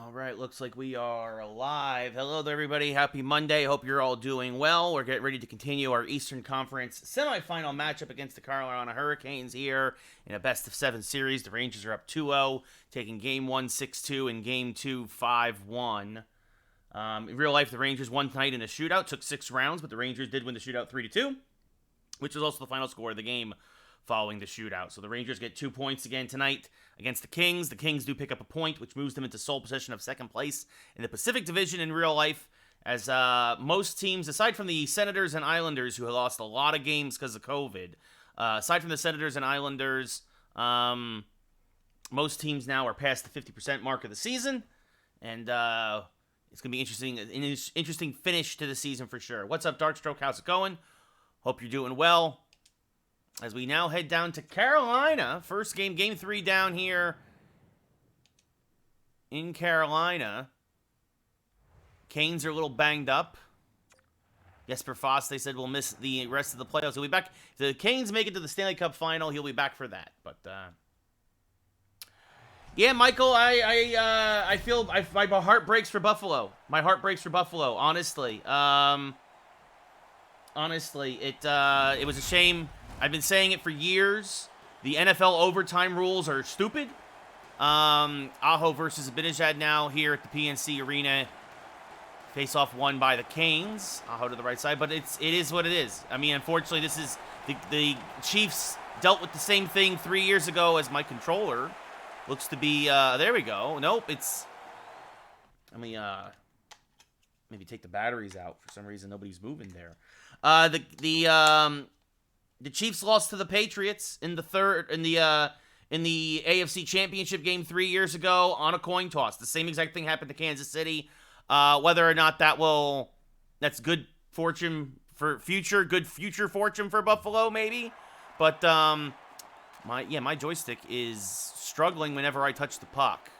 All right, looks like we are live. Hello there, everybody. Happy Monday. Hope you're all doing well. We're getting ready to continue our Eastern Conference semifinal matchup against the Carolina Hurricanes here in a best-of-7 series. The Rangers are up 2-0, taking Game 1 6-2 and Game 2 5-1. In real life, the Rangers won tonight in a shootout. Took 6 rounds, but the Rangers did win the shootout 3-2, which was also the final score of the game following the shootout. So the Rangers get 2 points again tonight against the Kings. The Kings do pick up a point, which moves them into sole possession of second place in the Pacific Division in real life, as most teams, aside from the Senators and Islanders, who have lost a lot of games because of COVID, aside from the Senators and Islanders, most teams now are past the 50% mark of the season, and it's going to be an interesting finish to the season for sure. What's up, Darkstroke? How's it going? Hope you're doing well. As we now head down to Carolina. First game, Game 3 down here in Carolina. Canes are a little banged up. Jesper Foss, they said, will miss the rest of the playoffs. He'll be back. If the Canes make it to the Stanley Cup final, he'll be back for that. But, yeah, Michael, I feel my heart breaks for Buffalo. My heart breaks for Buffalo, honestly. Honestly, it was a shame. I've been saying it for years. The NFL overtime rules are stupid. Aho versus Abinajad now here at the PNC Arena. Face-off won by the Canes. Aho to the right side, but it is what it is. I mean, unfortunately, this is the Chiefs dealt with the same thing 3 years ago as my controller. Looks to be, there we go. Nope, it's, let me, maybe take the batteries out. For some reason, nobody's moving there. The Chiefs lost to the Patriots in the AFC Championship game 3 years ago on a coin toss. The same exact thing happened to Kansas City. Whether or not that's good fortune for good future fortune for Buffalo, maybe. But my joystick is struggling whenever I touch the puck.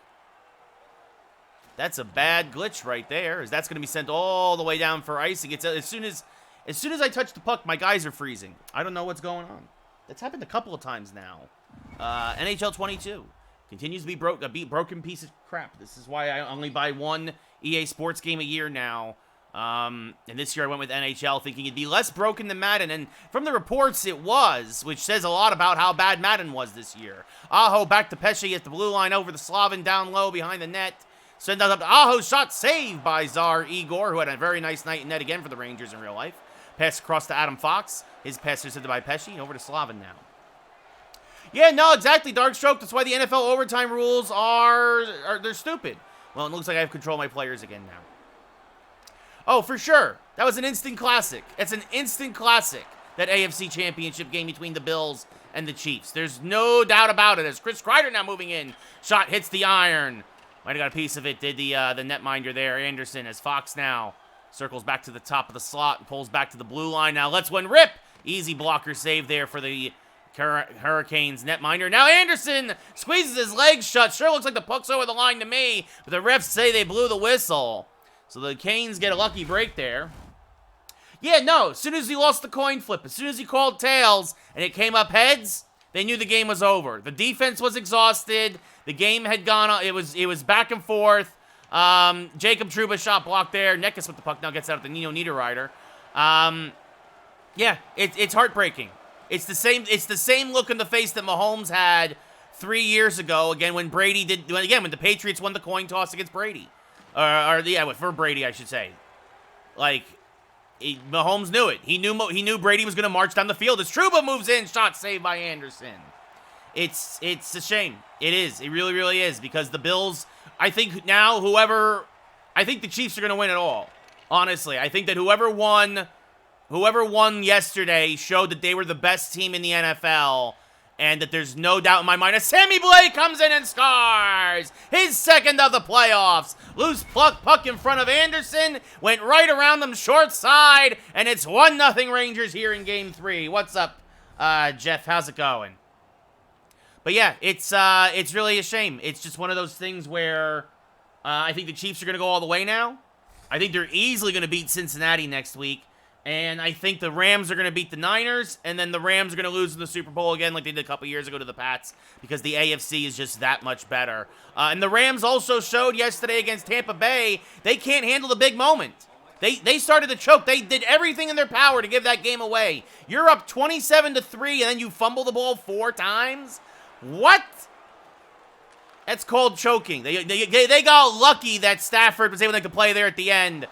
That's a bad glitch right there. As that's going to be sent all the way down for icing. It's As soon as I touch the puck, my guys are freezing. I don't know what's going on. That's happened a couple of times now. NHL 22 continues to be a broken piece of crap. This is why I only buy one EA Sports game a year now. And this year I went with NHL thinking it'd be less broken than Madden. And from the reports, it was, which says a lot about how bad Madden was this year. Aho back to Pesce at the blue line over the Slavin down low behind the net. Send that up to Aho. Shot saved by Tsar Igor, who had a very nice night in net again for the Rangers in real life. Pass across to Adam Fox. His pass is by Pesce. Over to Slavin now. Yeah, no, exactly, Darkstroke. That's why the NFL overtime rules they're stupid. Well, it looks like I have control of my players again now. Oh, for sure. That was an instant classic. It's an instant classic, that AFC Championship game between the Bills and the Chiefs. There's no doubt about it. As Chris Kreider now moving in. Shot hits the iron. Might have got a piece of it. Did the netminder there, Anderson, as Fox now circles back to the top of the slot and pulls back to the blue line. Now let's one rip. Easy blocker save there for the Hurricanes netminder. Now Anderson squeezes his legs shut. Sure looks like the puck's over the line to me, but the refs say they blew the whistle. So the Canes get a lucky break there. Yeah, no, as soon as he lost the coin flip, as soon as he called tails and it came up heads, they knew the game was over. The defense was exhausted. The game had gone, it was back and forth. Jacob Trouba shot blocked there. Neckus with the puck now gets out of the Nino Niederreiter. Yeah, it's heartbreaking. It's the same look in the face that Mahomes had 3 years ago. Again, when the Patriots won the coin toss against Brady, for Brady, I should say. Like, Mahomes knew it. He knew Brady was going to march down the field. As Trouba moves in, shot saved by Anderson. It's a shame. It is. It really, really is, because the Bills. I think now I think the Chiefs are going to win it all. Honestly, I think that whoever won yesterday showed that they were the best team in the NFL, and that there's no doubt in my mind. As Sammy Blake comes in and scores his second of the playoffs. Loose puck in front of Anderson, went right around them short side, and it's 1-0 Rangers here in Game 3. What's up, Jeff? How's it going? But yeah, it's really a shame. It's just one of those things where I think the Chiefs are going to go all the way now. I think they're easily going to beat Cincinnati next week. And I think the Rams are going to beat the Niners, and then the Rams are going to lose in the Super Bowl again like they did a couple years ago to the Pats, because the AFC is just that much better. And the Rams also showed yesterday against Tampa Bay they can't handle the big moment. They started to choke. They did everything in their power to give that game away. You're up 27-3, and then you fumble the ball 4 times? What? That's called choking. They got lucky that Stafford was able to play there at the end.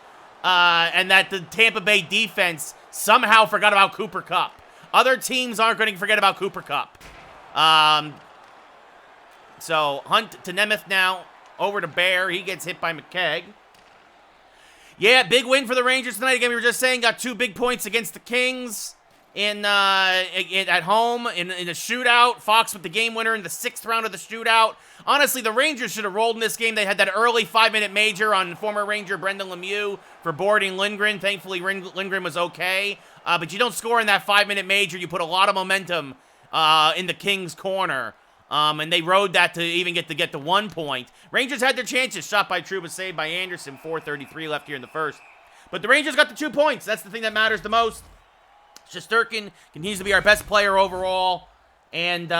And that the Tampa Bay defense somehow forgot about Cooper Kupp. Other teams aren't going to forget about Cooper Kupp. So Hunt to Nemeth now. Over to Bear. He gets hit by McKegg. Yeah, big win for the Rangers tonight. Again, we were just saying, got 2 big points against the Kings at home in a shootout. Fox with the game winner in the 6th round of the shootout. Honestly, the Rangers should have rolled in this game. They had that early 5-minute major on former Ranger Brendan Lemieux for boarding Lindgren. Thankfully, Lindgren was okay. But you don't score in that 5-minute major. You put a lot of momentum in the Kings' corner. And they rode that to even get the 1 point. Rangers had their chances. Shot by Trouba, saved by Anderson. 4:33 left here in the first. But the Rangers got the 2 points. That's the thing that matters the most. Shesterkin continues to be our best player overall. And,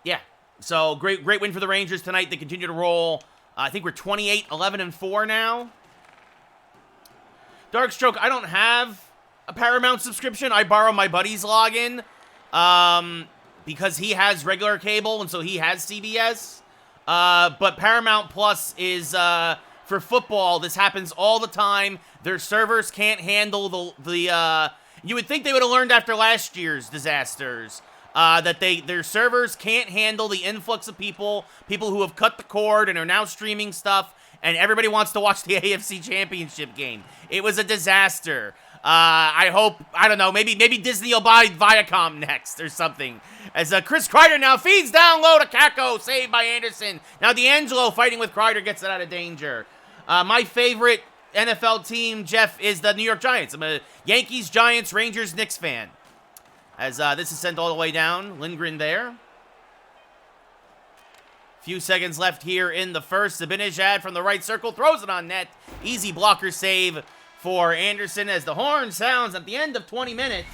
yeah. So, great win for the Rangers tonight. They continue to roll. I think we're 28-11-4 now. Darkstroke, I don't have a Paramount subscription. I borrow my buddy's login. Because he has regular cable, and so he has CBS. But Paramount Plus is, for football, this happens all the time. Their servers can't handle the you would think they would have learned after last year's disasters, that their servers can't handle the influx of people who have cut the cord and are now streaming stuff, and everybody wants to watch the AFC Championship game. It was a disaster. I hope, I don't know, maybe Disney will buy Viacom next or something. As Chris Kreider now feeds down low to Kako, saved by Anderson. Now D'Angelo fighting with Kreider gets it out of danger. My favorite NFL team, Jeff, is the New York Giants. I'm a Yankees, Giants, Rangers, Knicks fan. As this is sent all the way down. Lindgren there. Few seconds left here in the first. Zibanejad from the right circle throws it on net. Easy blocker save for Anderson as the horn sounds at the end of 20 minutes.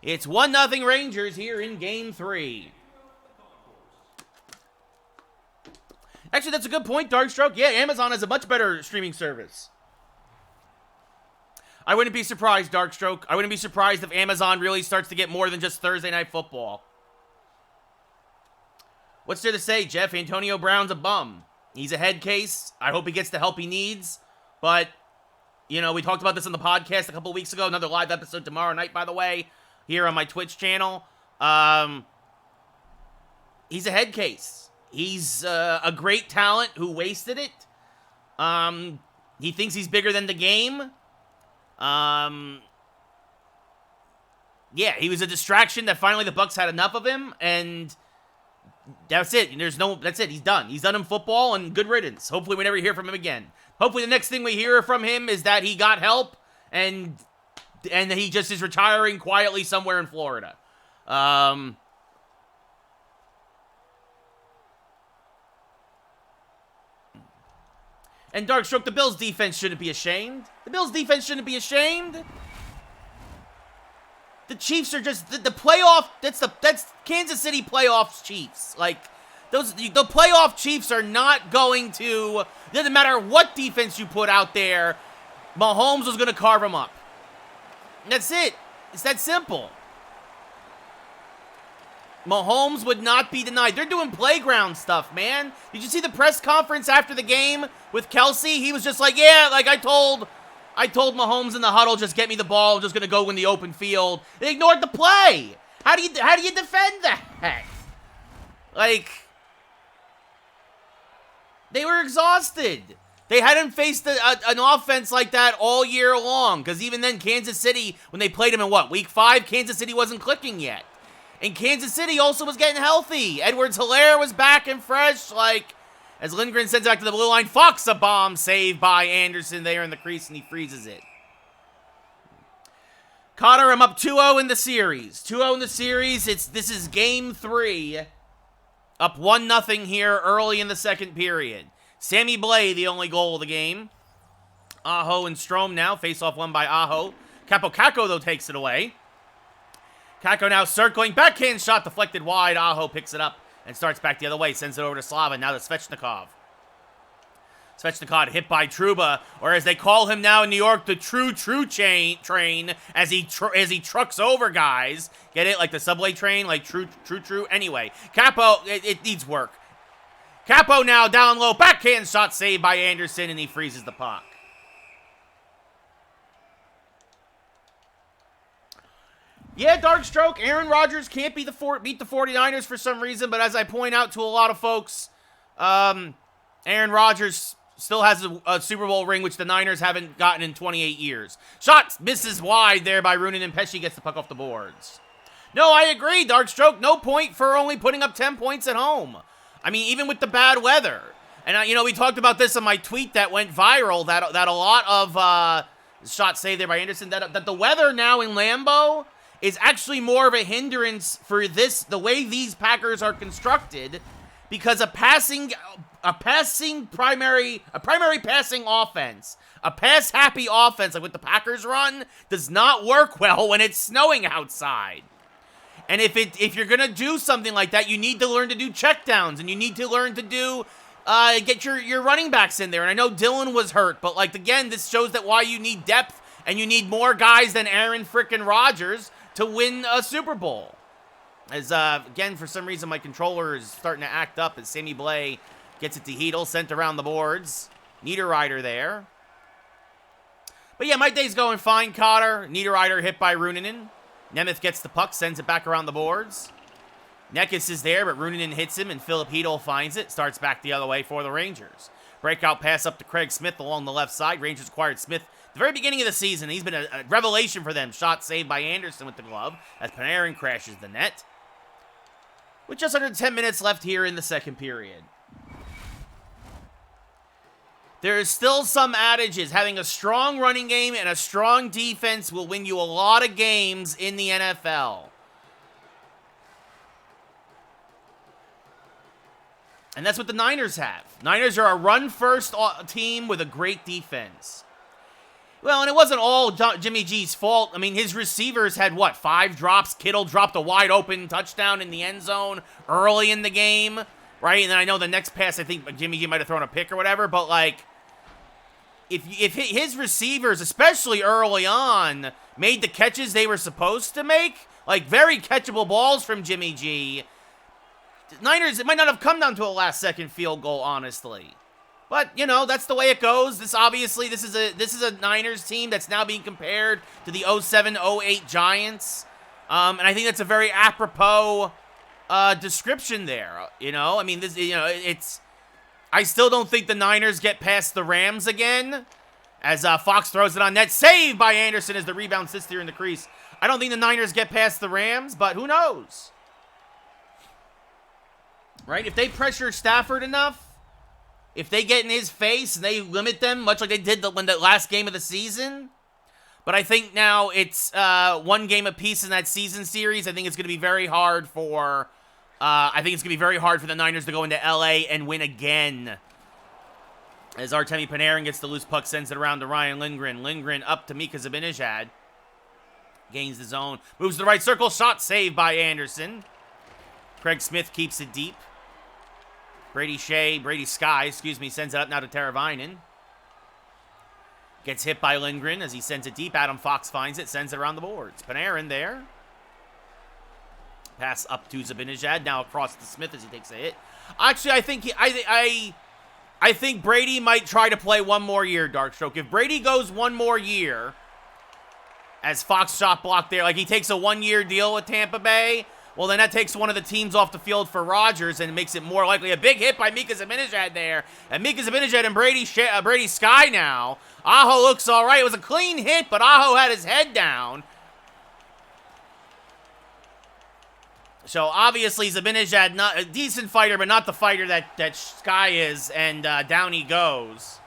It's 1-0 Rangers here in Game 3. Actually, that's a good point, Darkstroke. Yeah, Amazon has a much better streaming service. I wouldn't be surprised, Darkstroke. I wouldn't be surprised if Amazon really starts to get more than just Thursday Night Football. What's there to say, Jeff? Antonio Brown's a bum. He's a head case. I hope he gets the help he needs. But, you know, we talked about this on the podcast a couple weeks ago. Another live episode tomorrow night, by the way, here on my Twitch channel. He's a head case. He's a great talent who wasted it. He thinks he's bigger than the game. Yeah, he was a distraction that finally the Bucs had enough of him, and that's it. That's it. He's done. He's done in football, and good riddance. Hopefully we never hear from him again. Hopefully the next thing we hear from him is that he got help, and he just is retiring quietly somewhere in Florida. And Darkstroke, the Bills' defense shouldn't be ashamed. The Bills' defense shouldn't be ashamed. The Chiefs are just the playoff. That's Kansas City playoffs Chiefs. Like the playoff Chiefs are not going to. Doesn't matter what defense you put out there. Mahomes was going to carve them up. And that's it. It's that simple. Mahomes would not be denied. They're doing playground stuff, man. Did you see the press conference after the game with Kelsey? He was just like, yeah, like I told Mahomes in the huddle, just get me the ball. I'm just going to go in the open field. They ignored the play. How do you defend that? Like, they were exhausted. They hadn't faced an offense like that all year long. Because even then, Kansas City, when they played him in week 5, Kansas City wasn't clicking yet. And Kansas City also was getting healthy. Edwards-Helaire was back and fresh. Like, as Lindgren sends it back to the blue line, Fox a bomb saved by Anderson there in the crease, and he freezes it. Cotter, I'm up 2-0 in the series. 2-0 in the series. This is Game 3. Up 1-0 here early in the second period. Sammy Blay, the only goal of the game. Aho and Strome now. Face-off won by Aho. Kako, though, takes it away. Kako now circling. Backhand shot deflected wide. Aho picks it up and starts back the other way. Sends it over to Slava. Now to Svechnikov. Svechnikov hit by Trouba, or as they call him now in New York, the true train, as he trucks over guys. Get it? Like the subway train, like true. Anyway, Capo, it needs work. Capo now down low, backhand shot saved by Anderson, and he freezes the puck. Yeah, Darkstroke, Aaron Rodgers can't beat the 49ers for some reason, but as I point out to a lot of folks, Aaron Rodgers still has a Super Bowl ring, which the Niners haven't gotten in 28 years. Shot misses wide there by Runin, and Pesci gets the puck off the boards. No, I agree, Darkstroke. No point for only putting up 10 points at home. I mean, even with the bad weather. And, you know, we talked about this on my tweet that went viral, that a lot of shots saved there by Anderson, that the weather now in Lambeau is actually more of a hindrance for the way these Packers are constructed, because a primary passing offense, a pass-happy offense like what the Packers run, does not work well when it's snowing outside. And if you're gonna do something like that, you need to learn to do checkdowns, and you need to learn to do get your running backs in there. And I know Dylan was hurt, but like again, this shows that why you need depth and you need more guys than Aaron frickin' Rodgers to win a Super Bowl. As, again, for some reason, my controller is starting to act up as Sammy Blais gets it to Hedel, sent around the boards. Niederreiter there. But yeah, my day's going fine, Cotter. Niederreiter hit by Runinen. Nemeth gets the puck, sends it back around the boards. Neckis is there, but Runinen hits him, and Philip Hedel finds it. Starts back the other way for the Rangers. Breakout pass up to Craig Smith along the left side. Rangers acquired Smith at the very beginning of the season. He's been a revelation for them. Shot saved by Anderson with the glove as Panarin crashes the net. With just under 10 minutes left here in the second period. There is still some adages. Having a strong running game and a strong defense will win you a lot of games in the NFL. And that's what the Niners have. Niners are a run-first team with a great defense. Well, and it wasn't all Jimmy G's fault. I mean, his receivers had, what, 5 drops? Kittle dropped a wide-open touchdown in the end zone early in the game, right? And then I know the next pass, I think Jimmy G might have thrown a pick or whatever, but, like, if his receivers, especially early on, made the catches they were supposed to make, like, very catchable balls from Jimmy G, Niners, it might not have come down to a last-second field goal, honestly. But, you know, that's the way it goes. This is a Niners team that's now being compared to the 07-08 Giants. And I think that's a very apropos description there. You know, I mean, I still don't think the Niners get past the Rams again. As Fox throws it on net. Saved by Anderson as the rebound sits there in the crease. I don't think the Niners get past the Rams, but who knows? Right? If they pressure Stafford enough, if they get in his face and they limit them, much like they did when the last game of the season. But I think now it's one game apiece in that season series. I think it's going to be very hard for the Niners to go into LA and win again. As Artemi Panarin gets the loose puck, sends it around to Ryan Lindgren. Lindgren up to Mika Zibanejad. Gains the zone. Moves to the right circle. Shot saved by Anderson. Craig Smith keeps it deep. Brady Sky, sends it up now to Teravainen. Gets hit by Lindgren as he sends it deep. Adam Fox finds it, sends it around the boards. Panarin there. Pass up to Zibanejad, now across to Smith as he takes a hit. Actually, I think Brady might try to play one more year, Darkstroke. If Brady goes one more year, as Fox shot blocked there, like he takes a one-year deal with Tampa Bay, well, then that takes one of the teams off the field for Rodgers and makes it more likely. A big hit by Mika Zibanejad there. And Mika Zibanejad and Brady Sky now. Aho looks all right. It was a clean hit, but Aho had his head down. So, obviously, Zibanejad, not a decent fighter, but not the fighter that Sky is. And down he goes.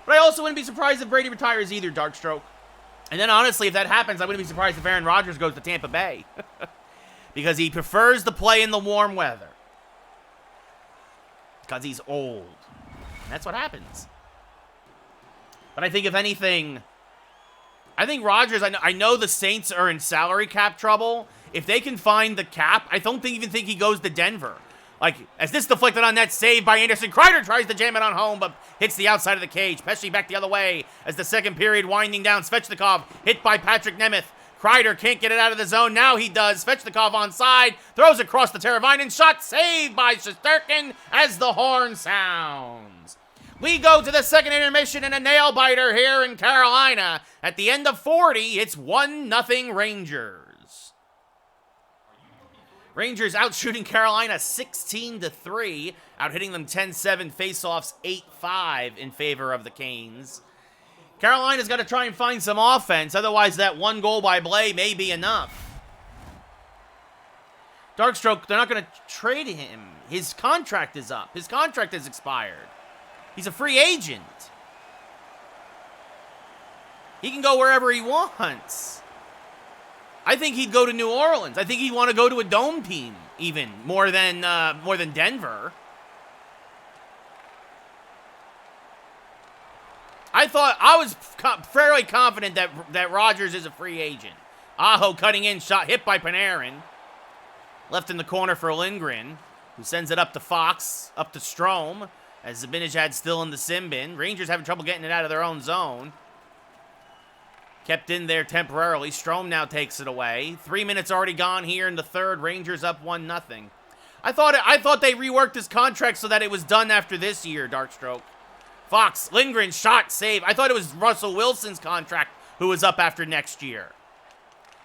But I also wouldn't be surprised if Brady retires either, Darkstroke. And then, honestly, if that happens, I wouldn't be surprised if Aaron Rodgers goes to Tampa Bay. Because he prefers to play in the warm weather. Because he's old. And that's what happens. But I think if anything, I think Rogers, I know the Saints are in salary cap trouble. If they can find the cap, I don't even think he goes to Denver. Like, as this deflected on net, saved by Anderson. Kreider tries to jam it on home, but hits the outside of the cage. Pesce back the other way as the second period winding down. Svechnikov hit by Patrick Nemeth. Kreider can't get it out of the zone. Now he does. Svechnikov onside. Throws across the Teravainen. Shot saved by Shesterkin as the horn sounds. We go to the second intermission and a nail-biter here in Carolina. At the end of 40, it's 1-0 Rangers. Rangers outshooting Carolina 16-3, out-hitting them 10-7, face-offs 8-5 in favor of the Canes. Carolina's got to try and find some offense, otherwise that one goal by Blais may be enough. Darkstroke, they're not going to trade him. His contract is up. His contract has expired. He's a free agent. He can go wherever he wants. I think he'd go to New Orleans. I think he'd want to go to a dome team, even more than Denver. I was fairly confident that Rogers is a free agent. Aho cutting in, shot hit by Panarin. Left in the corner for Lindgren, who sends it up to Fox, up to Strome, as Zibanejad's still in the sim bin. Rangers having trouble getting it out of their own zone. Kept in there temporarily. Strome now takes it away. 3 minutes already gone here in the third. Rangers up 1-0. I thought they reworked his contract so that it was done after this year, Darkstroke. Fox, Lindgren, shot, save. I thought it was Russell Wilson's contract who was up after next year.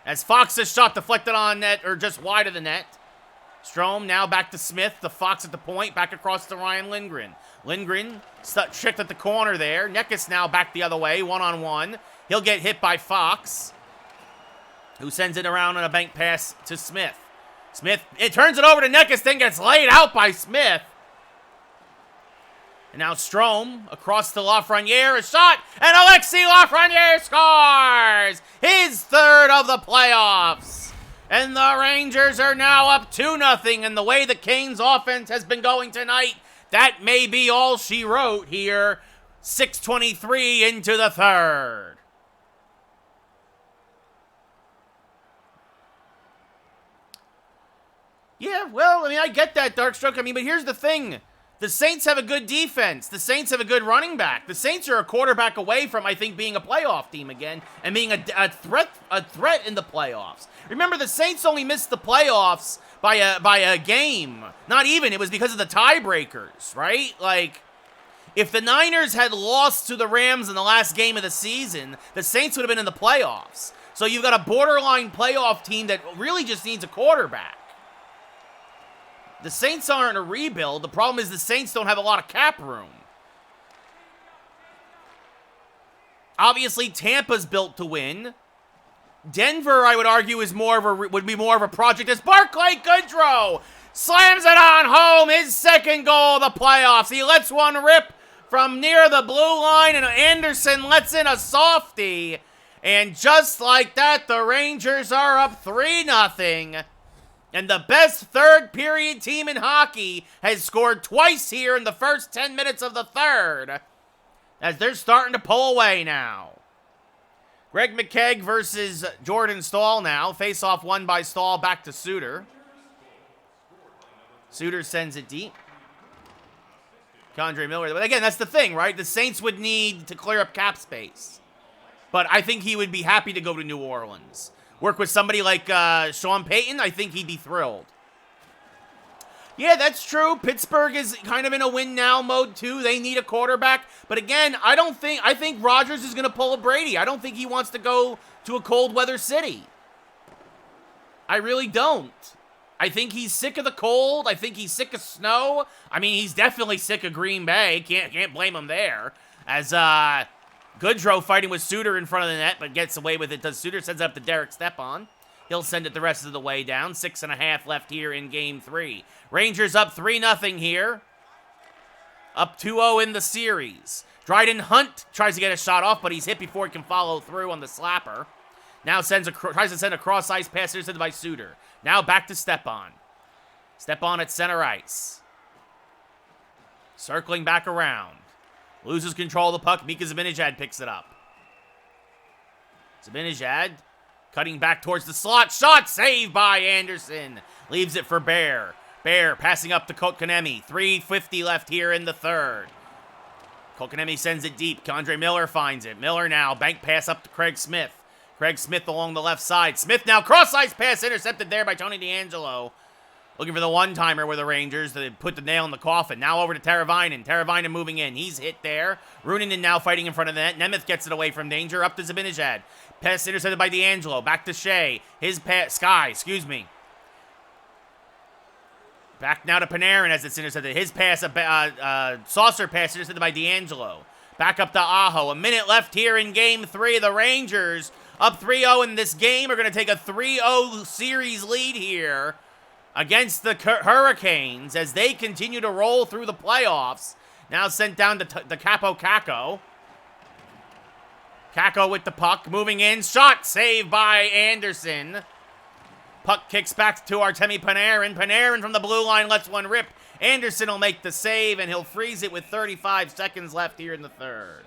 As Fox's shot deflected on net, or just wide of the net. Strome now back to Smith. The Fox at the point, back across to Ryan Lindgren. Lindgren tricked at the corner there. Necas now back the other way, one-on-one. He'll get hit by Fox, who sends it around on a bank pass to Smith. Smith, it turns it over to Necas, then gets laid out by Smith. And now Strome across to Lafreniere, a shot, and Alexis Lafreniere scores! His third of the playoffs. And the Rangers are now up 2-0, and the way the Canes offense has been going tonight, that may be all she wrote here. 6:23 into the third. Yeah, well, I mean, I get that, Darkstroke. I mean, but here's the thing. The Saints have a good defense. The Saints have a good running back. The Saints are a quarterback away from, I think, being a playoff team again and being a threat in the playoffs. Remember, the Saints only missed the playoffs by a game. Not even. It was because of the tiebreakers, right? Like, if the Niners had lost to the Rams in the last game of the season, the Saints would have been in the playoffs. So you've got a borderline playoff team that really just needs a quarterback. The Saints aren't a rebuild. The problem is the Saints don't have a lot of cap room. Obviously, Tampa's built to win. Denver, I would argue, would be more of a project as Barclay Goodrow slams it on home. His second goal of the playoffs. He lets one rip from near the blue line, and Anderson lets in a softie. And just like that, the Rangers are up 3-0. And the best third-period team in hockey has scored twice here in the first 10 minutes of the third, as they're starting to pull away now. Greg McKegg versus Jordan Staal now. Face-off won by Staal, back to Suter. Suter sends it deep. Condre Miller. But again, that's the thing, right? The Saints would need to clear up cap space. But I think he would be happy to go to New Orleans. Work with somebody like Sean Payton, I think he'd be thrilled. Yeah, that's true. Pittsburgh is kind of in a win-now mode, too. They need a quarterback. But again, I think Rodgers is going to pull a Brady. I don't think he wants to go to a cold-weather city. I really don't. I think he's sick of the cold. I think he's sick of snow. I mean, he's definitely sick of Green Bay. Can't blame him there. As, Goodrow fighting with Suter in front of the net, but gets away with it. Does Suter sends it up to Derek Stepan. He'll send it the rest of the way down. 6.5 left here in Game 3. Rangers up 3-0 here. Up 2-0 in the series. Dryden Hunt tries to get a shot off, but he's hit before he can follow through on the slapper. Now tries to send a cross-ice pass intercepted by Suter. Now back to Stepan. Stepan at center ice. Circling back around. Loses control of the puck. Mika Zibanejad picks it up. Zibanejad cutting back towards the slot. Shot saved by Anderson. Leaves it for Bear. Bear passing up to Kotkaniemi. 3:50 left here in the third. Kotkaniemi sends it deep. K'Andre Miller finds it. Miller now. Bank pass up to Craig Smith. Craig Smith along the left side. Smith now. Cross-ice pass intercepted there by Tony DeAngelo. Looking for the one-timer with the Rangers. They put the nail in the coffin. Now over to Teravainen. Teravainen moving in. He's hit there. Ruunanen now fighting in front of the net. Nemeth gets it away from danger. Up to Zibanejad. Pass intercepted by DeAngelo. Back to Shea. His pass. Sky, excuse me. Back now to Panarin as it's intercepted. His pass, saucer pass intercepted by DeAngelo. Back up to Aho. A minute left here in Game 3. The Rangers up 3-0 in this game are going to take a 3-0 series lead here against the Hurricanes as they continue to roll through the playoffs. Now sent down to the Capo Kakko. Kakko with the puck. Moving in. Shot saved by Anderson. Puck kicks back to Artemi Panarin. Panarin from the blue line lets one rip. Anderson will make the save, and he'll freeze it with 35 seconds left here in the third.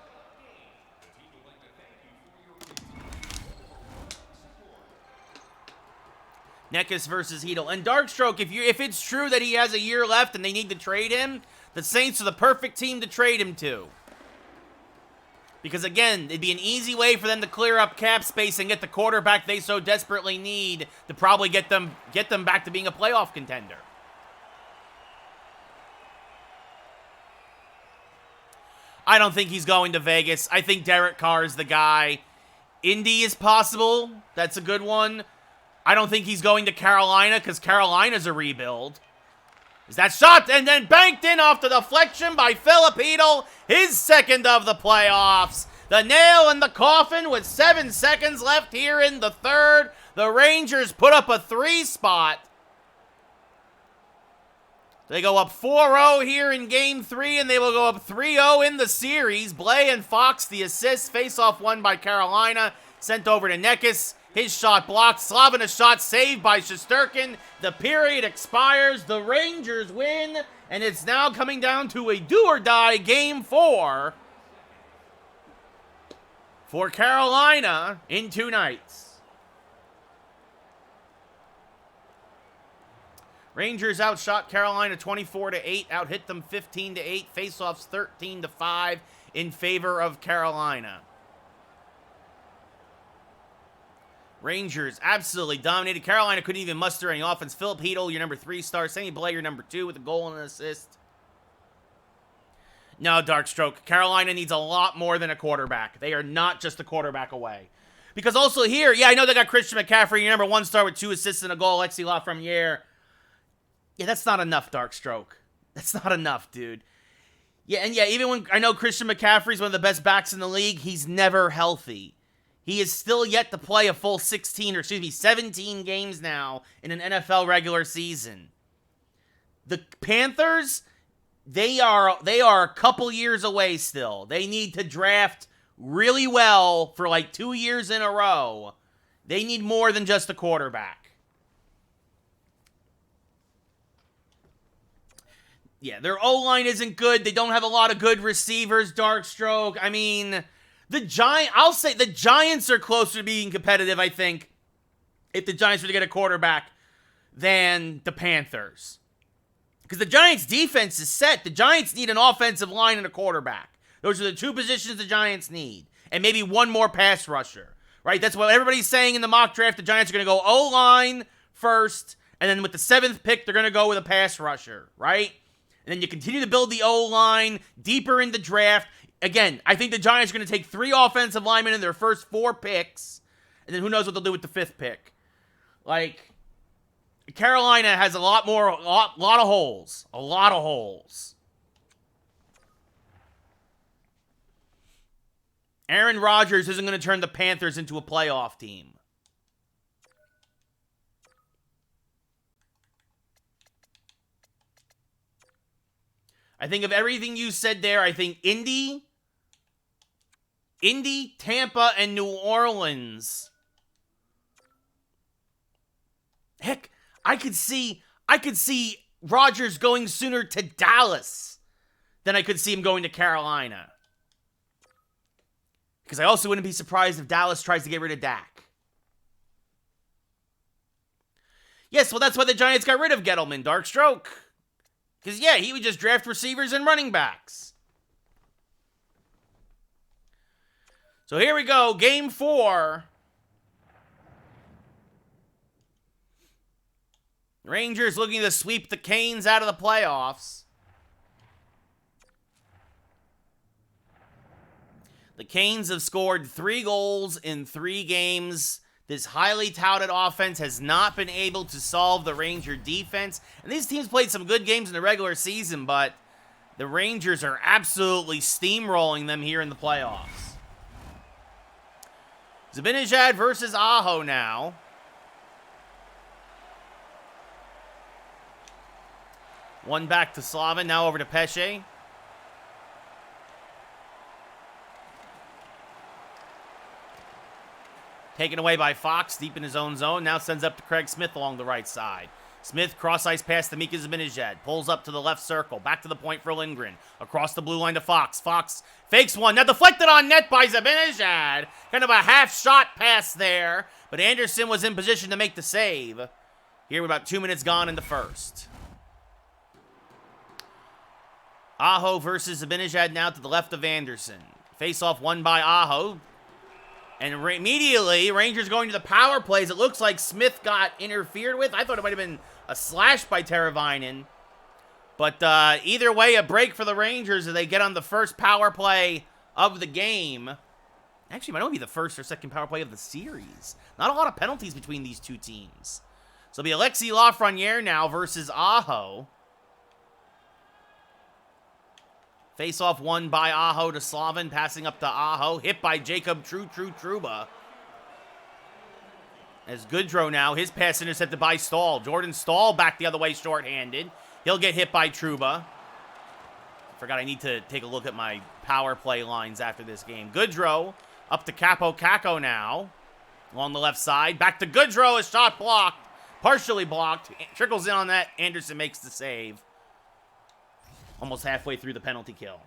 Necas versus Hedel. And Darkstroke, if it's true that he has a year left and they need to trade him, the Saints are the perfect team to trade him to. Because, again, it'd be an easy way for them to clear up cap space and get the quarterback they so desperately need to probably get them back to being a playoff contender. I don't think he's going to Vegas. I think Derek Carr is the guy. Indy is possible. That's a good one. I don't think he's going to Carolina because Carolina's a rebuild. Is that shot and then banked in off the deflection by Filip Chytil, his second of the playoffs. The nail in the coffin with 7 seconds left here in the third. The Rangers put up a 3-spot. They go up 4-0 here in Game 3, and they will go up 3-0 in the series. Blais and Fox, the assist. Face-off won by Carolina. Sent over to Necas. His shot blocked. Slavin a shot saved by Shesterkin. The period expires. The Rangers win. And it's now coming down to a do-or-die Game 4 for Carolina in 2 nights. Rangers outshot Carolina 24-8. Out-hit them 15-8. Face-offs 13-5 in favor of Carolina. Rangers absolutely dominated. Carolina couldn't even muster any offense. Filip Chytil, your number 3 star. Sammy Blais, your number 2 with a goal and an assist. No, Darkstroke. Carolina needs a lot more than a quarterback. They are not just a quarterback away. Because also here, yeah, I know they got Christian McCaffrey, your number 1 star with 2 assists and a goal. Alexis Lafreniere. Yeah, that's not enough, Darkstroke. That's not enough, dude. Yeah, and yeah, even when I know Christian McCaffrey's one of the best backs in the league, he's never healthy. He is still yet to play a full 17 games now in an NFL regular season. The Panthers, they are a couple years away still. They need to draft really well for like 2 years in a row. They need more than just a quarterback. Yeah, their O-line isn't good. They don't have a lot of good receivers, Darkstroke. I mean, I'll say the Giants are closer to being competitive, I think, if the Giants were to get a quarterback, than the Panthers. Because the Giants' defense is set. The Giants need an offensive line and a quarterback. Those are the 2 positions the Giants need. And maybe 1 more pass rusher. Right? That's what everybody's saying in the mock draft. The Giants are going to go O-line first. And then with the 7th pick, they're going to go with a pass rusher. Right? And then you continue to build the O-line deeper in the draft. Again, I think the Giants are going to take 3 offensive linemen in their first 4 picks. And then who knows what they'll do with the 5th pick. Like, Carolina has a lot of holes. A lot of holes. Aaron Rodgers isn't going to turn the Panthers into a playoff team. I think of everything you said there, I think Indy, Tampa, and New Orleans. Heck, I could see Rodgers going sooner to Dallas than I could see him going to Carolina. Because I also wouldn't be surprised if Dallas tries to get rid of Dak. Yes, well, that's why the Giants got rid of Gettleman, Darkstroke. Because, yeah, he would just draft receivers and running backs. So here we go, Game 4. Rangers looking to sweep the Canes out of the playoffs. The Canes have scored 3 goals in 3 games. This highly touted offense has not been able to solve the Ranger defense. And these teams played some good games in the regular season, but the Rangers are absolutely steamrolling them here in the playoffs. Zibanejad versus Aho now. One back to Slavin, now over to Pesce. Taken away by Fox, deep in his own zone. Now sends up to Craig Smith along the right side. Smith, cross-ice pass to Mika Zibanejad. Pulls up to the left circle. Back to the point for Lindgren. Across the blue line to Fox. Fox fakes one. Now deflected on net by Zibanejad. Kind of a half-shot pass there. But Anderson was in position to make the save. Here with about 2 minutes gone in the first. Aho versus Zibanejad now to the left of Anderson. Face-off won by Aho. And immediately, Rangers going to the power plays. It looks like Smith got interfered with. I thought it might have been a slash by Teravainen. But either way, a break for the Rangers as they get on the first power play of the game. Actually, it might only be the first or second power play of the series. Not a lot of penalties between these two teams. So it'll be Alexis Lafreniere now versus Aho. Face-off won by Aho to Slavin, passing up to Aho. Hit by Jacob Trouba. As Goodrow now, his pass intercepted by Stahl. Jordan Stahl back the other way shorthanded. He'll get hit by Trouba. Forgot I need to take a look at my power play lines after this game. Goodrow up to Capo Caco now. Along the left side. Back to Goodrow, a shot blocked. Partially blocked. Trickles in on that. Anderson makes the save. Almost halfway through the penalty kill.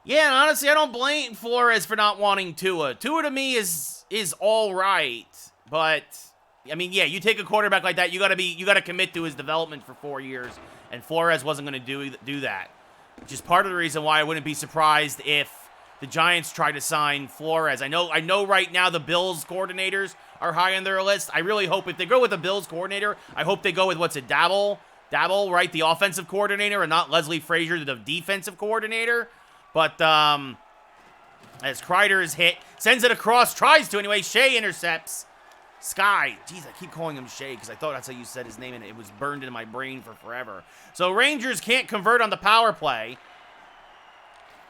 Yeah, and honestly, I don't blame Flores for not wanting Tua. Tua to me is all right, but I mean, yeah, you take a quarterback like that, you gotta commit to his development for 4 years, and Flores wasn't gonna do that. Which is part of the reason why I wouldn't be surprised if the Giants try to sign Flores. I know right now the Bills coordinators are high on their list. I really hope if they go with the Bills coordinator, I hope they go with Dabble, right, the offensive coordinator, and not Leslie Frazier, the defensive coordinator. But as Kreider is hit, sends it across, tries to anyway. Shea intercepts. Sky. Jeez, I keep calling him Shea because I thought that's how you said his name, and it was burned into my brain for forever. So Rangers can't convert on the power play.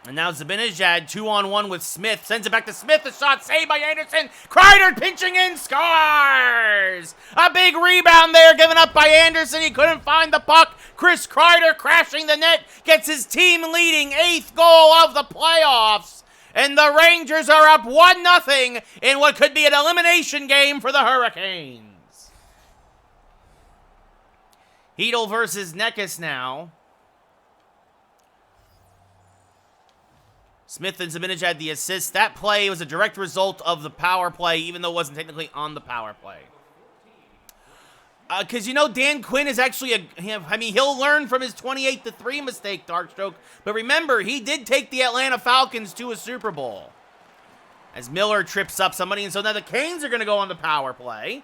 And now Zibanejad, 2-on-1 with Smith. Sends it back to Smith. The shot saved by Anderson. Kreider pinching in. Scores! A big rebound there given up by Anderson. He couldn't find the puck. Chris Kreider crashing the net. Gets his team leading 8th goal of the playoffs. And the Rangers are up 1-0 in what could be an elimination game for the Hurricanes. Hedel versus Necas now. Smith and Zibanejad the assist. That play was a direct result of the power play, even though it wasn't technically on the power play. Because, you know, Dan Quinn is actually he'll learn from his 28-3 mistake, Darkstroke. But remember, he did take the Atlanta Falcons to a Super Bowl. As Miller trips up somebody, and so now the Canes are going to go on the power play.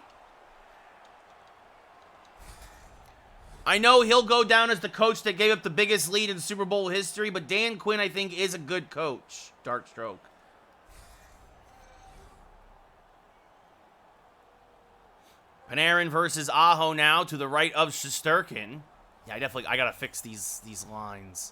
I know he'll go down as the coach that gave up the biggest lead in Super Bowl history, but Dan Quinn, I think, is a good coach, Darkstroke. Panarin versus Aho now to the right of Shesterkin. Yeah, I gotta fix these lines.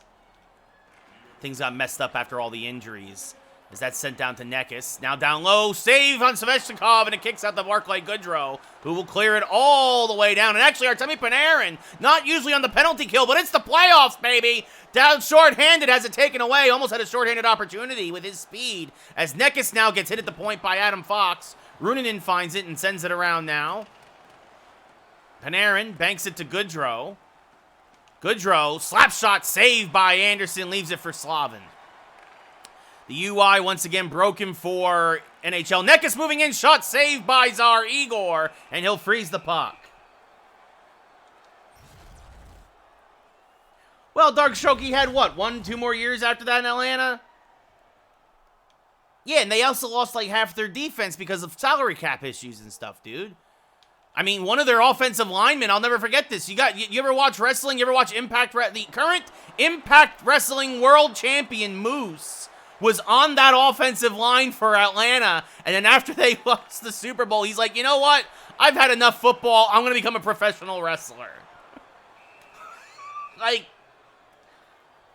Things got messed up after all the injuries. As that's sent down to Necas. Now down low, save on Svechnikov, and it kicks out the Barclay Goodrow, who will clear it all the way down. And actually, Artemi Panarin, not usually on the penalty kill, but it's the playoffs, baby. Down shorthanded, has it taken away. Almost had a shorthanded opportunity with his speed. As Necas now gets hit at the point by Adam Fox. Runinen finds it and sends it around now. Panarin banks it to Goodrow. Goodrow, slap shot, saved by Anderson, leaves it for Slavin. The UI once again broken for NHL. Necas moving in, shot saved by Tsar Igor, and he'll freeze the puck. Well, Dark Strokey had what, 1-2 more years after that in Atlanta? Yeah, and they also lost like half their defense because of salary cap issues and stuff, dude. I mean, one of their offensive linemen, I'll never forget this. You ever watch wrestling? You ever watch Impact? The current Impact Wrestling World Champion, Moose, was on that offensive line for Atlanta. And then after they lost the Super Bowl, he's like, you know what? I've had enough football. I'm going to become a professional wrestler. Like,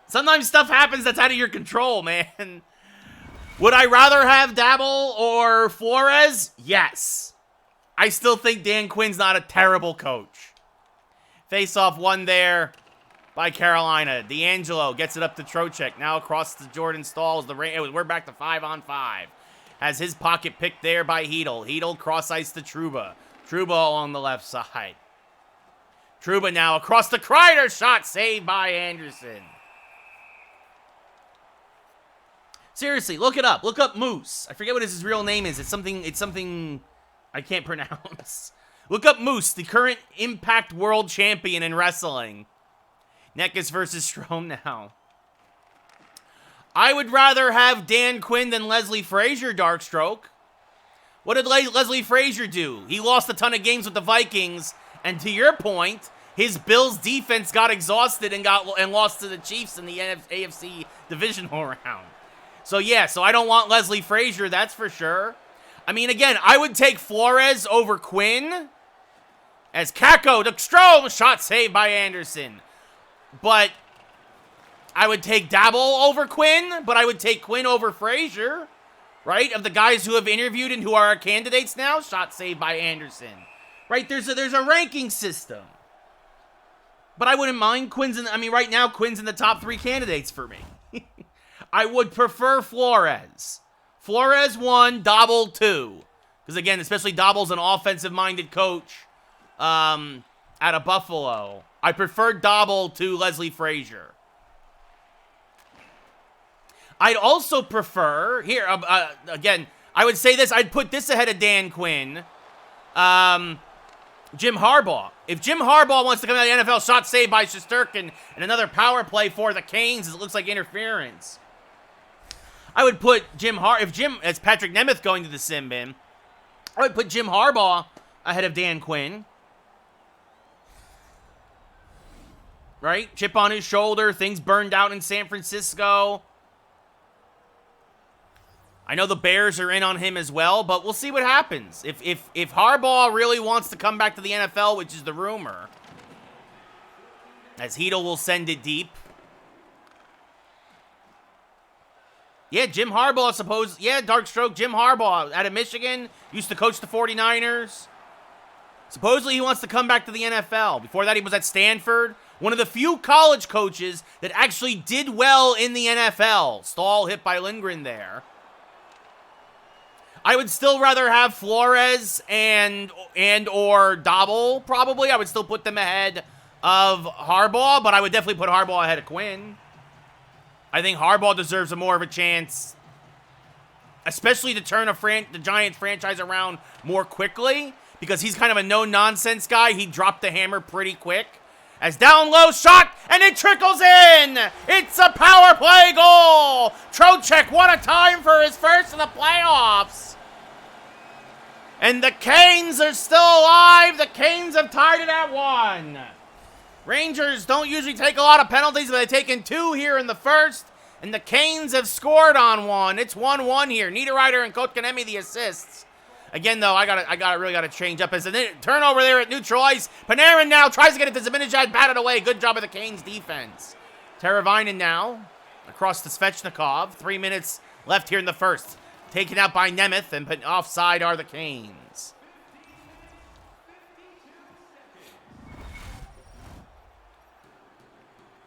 sometimes stuff happens that's out of your control, man. Would I rather have Dabble or Flores? Yes. I still think Dan Quinn's not a terrible coach. Face-off won there by Carolina. D'Angelo gets it up to Trocheck. Now across to Jordan Stalls. We're back to 5-on-5. Has his pocket picked there by Hedel. Hedel cross-ice to Trouba. Trouba along the left side. Trouba now across the Kreider. Shot saved by Anderson. Seriously, look it up. Look up Moose. I forget what his real name is. It's something I can't pronounce. Look up Moose, the current Impact World Champion in wrestling. Necas versus Strome now. I would rather have Dan Quinn than Leslie Frazier, Darkstroke. What did Leslie Frazier do? He lost a ton of games with the Vikings, and to your point, his Bills defense got exhausted and lost to the Chiefs in the AFC divisional round. So yeah, I don't want Leslie Frazier, that's for sure. I mean, again, I would take Flores over Quinn. As Kako to Strome, shot saved by Anderson. But I would take Dabble over Quinn, but I would take Quinn over Frazier. Right? Of the guys who have interviewed and who are our candidates now, shot saved by Anderson. Right? There's a ranking system. But I wouldn't mind right now, Quinn's in the top 3 candidates for me. I would prefer Flores. Flores 1, Dabble 2. Because again, especially Dabble's an offensive-minded coach out of Buffalo. I prefer Dabble to Leslie Frazier. I'd also prefer, again, I would say this, I'd put this ahead of Dan Quinn. Jim Harbaugh. If Jim Harbaugh wants to come out of the NFL, shot saved by Shesterkin, and another power play for the Canes, as it looks like interference. I would put as Patrick Nemeth going to the sin bin, I would put Jim Harbaugh ahead of Dan Quinn. Right? Chip on his shoulder, things burned out in San Francisco. I know the Bears are in on him as well, but we'll see what happens. If Harbaugh really wants to come back to the NFL, which is the rumor, as Hedel will send it deep. Yeah, Jim Harbaugh, Darkstroke, Jim Harbaugh out of Michigan, used to coach the 49ers. Supposedly he wants to come back to the NFL. Before that, he was at Stanford. One of the few college coaches that actually did well in the NFL. Stahl hit by Lindgren there. I would still rather have Flores and or Dabble, probably. I would still put them ahead of Harbaugh, but I would definitely put Harbaugh ahead of Quinn. I think Harbaugh deserves more of a chance, especially to turn the Giants franchise around more quickly, because he's kind of a no-nonsense guy. He dropped the hammer pretty quick. As down low shot, and it trickles in! It's a power play goal! Trocheck, what a time for his first in the playoffs! And the Canes are still alive! The Canes have tied it at 1. Rangers don't usually take a lot of penalties, but they've taken 2 here in the first, and the Canes have scored on 1. It's 1-1 here. Niederreiter and Kotkaniemi the assists. Again, though, I really gotta change up. As a turnover there at neutral ice. Panarin now tries to get it to Zibanejad, batted away. Good job of the Canes defense. Teravainen now across to Svechnikov. 3 minutes left here in the first. Taken out by Nemeth, and offside are the Canes.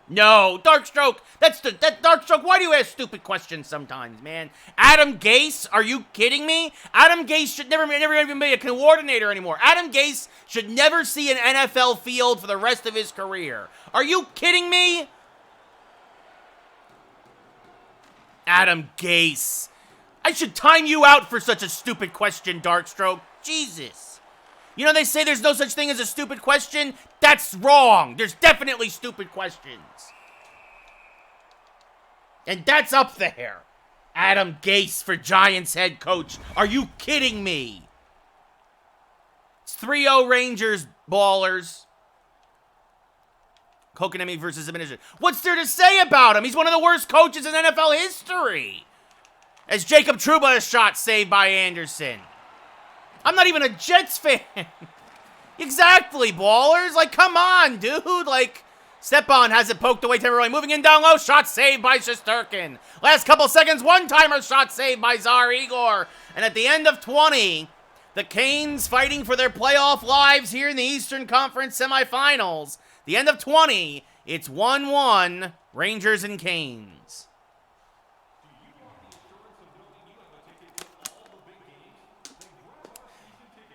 No, Darkstroke. That Darkstroke. Why do you ask stupid questions sometimes, man? Adam Gase? Are you kidding me? Adam Gase should never even be a coordinator anymore. Adam Gase should never see an NFL field for the rest of his career. Are you kidding me? Adam Gase. I should time you out for such a stupid question, Darkstroke. Jesus. You know they say there's no such thing as a stupid question? That's wrong. There's definitely stupid questions. And that's up there. Adam Gase for Giants head coach. Are you kidding me? It's 3-0 Rangers, ballers. Kokanemi versus Zibanejad. What's there to say about him? He's one of the worst coaches in NFL history. As Jacob Trouba is shot saved by Anderson. I'm not even a Jets fan. Exactly, ballers. Like, come on, dude. Like, Stepan has it poked away temporarily. Moving in down low. Shot saved by Shesterkin. Last couple seconds. One-timer shot saved by Tsar Igor. And at the end of 20, the Canes fighting for their playoff lives here in the Eastern Conference semifinals. The end of 20, it's 1-1, Rangers and Canes.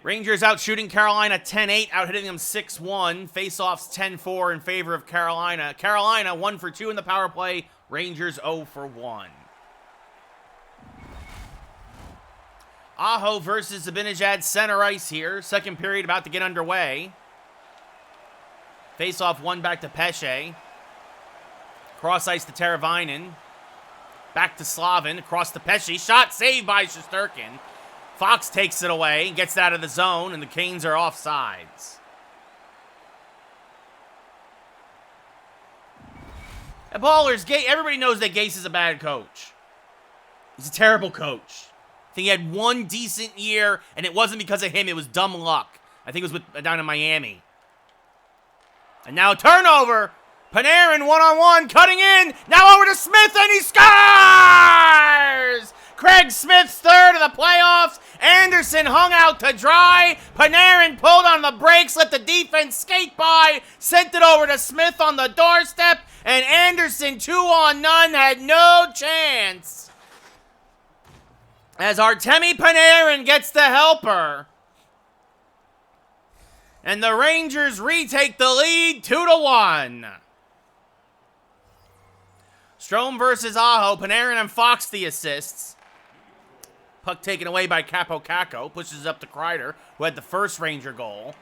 Rangers out shooting Carolina 10-8, out hitting them 6-1. Faceoffs 10-4 in favor of Carolina. Carolina 1 for 2 in the power play. Rangers 0 for 1. Aho versus Zibanejad center ice here. Second period about to get underway. Faceoff one back to Pesce. Cross ice to Teravainen. Back to Slavin. Across to Pesce. Shot saved by Shesterkin. Fox takes it away, gets it out of the zone, and the Canes are offsides. And Ballers, everybody knows that Gase is a bad coach. He's a terrible coach. I think he had one decent year, and it wasn't because of him. It was dumb luck. I think it was down in Miami. And now turnover. Panarin one-on-one, cutting in. Now over to Smith, and he scores! Craig Smith's third of the playoffs. Anderson hung out to dry. Panarin pulled on the brakes, let the defense skate by, sent it over to Smith on the doorstep, and Anderson, 2-on-none, had no chance. As Artemi Panarin gets the helper. And the Rangers retake the lead 2-1. Strome versus Aho. Panarin and Fox the assists. Puck taken away by Capo Caco. Pushes up to Kreider, who had the first Ranger goal.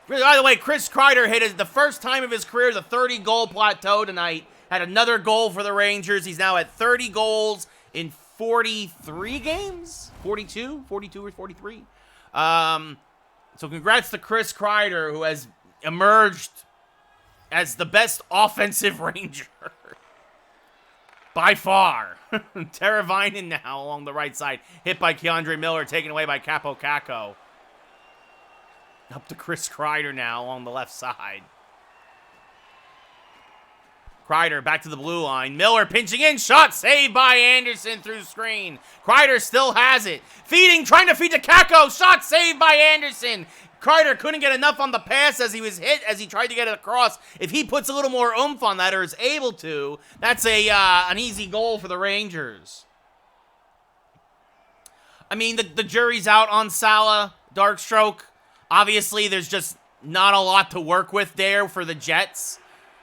By the way, Chris Kreider hit it the first time of his career, the 30-goal plateau tonight. Had another goal for the Rangers. He's now at 30 goals in 43 games? 42 or 43? So congrats to Chris Kreider, who has emerged as the best offensive Ranger. By far. Teravainen now along the right side. Hit by Keandre Miller, taken away by Capo Caco. Up to Chris Kreider now along the left side. Kreider back to the blue line. Miller pinching in. Shot saved by Anderson through screen. Kreider still has it. Feeding, trying to feed to Caco. Shot saved by Anderson. Kreider couldn't get enough on the pass as he was hit, as he tried to get it across. If he puts a little more oomph on that, or is able to, that's an easy goal for the Rangers. I mean, the jury's out on Sala, Darkstroke. Obviously, there's just not a lot to work with there for the Jets.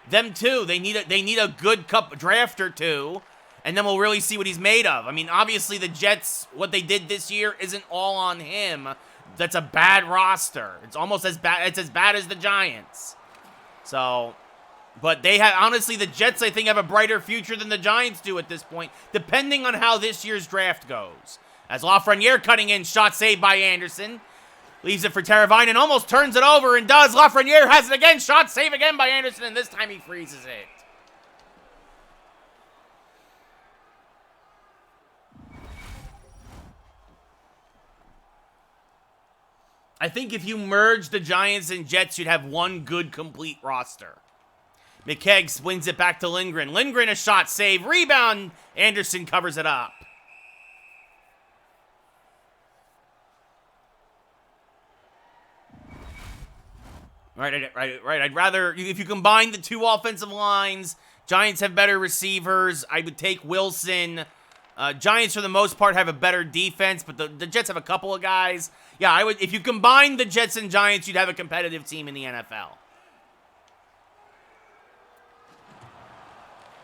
Them too. They need a good cup draft or two, and then we'll really see what he's made of. I mean, obviously the Jets, what they did this year isn't all on him. That's a bad roster. It's almost as bad. It's as bad as the Giants. So, but they have, honestly, the Jets, I think, have a brighter future than the Giants do at this point, depending on how this year's draft goes. As Lafreniere cutting in, shot saved by Anderson. Leaves it for Teravainen, almost turns it over and does. Lafreniere has it again, shot save again by Anderson, and this time he freezes it. I think if you merge the Giants and Jets, you'd have one good, complete roster. McKegg wins it back to Lindgren. Lindgren, a shot save. Rebound. Anderson covers it up. Right. I'd rather, if you combine the two offensive lines, Giants have better receivers. I would take Wilson. Giants, for the most part, have a better defense, but the Jets have a couple of guys. Yeah, I would. If you combine the Jets and Giants, you'd have a competitive team in the NFL.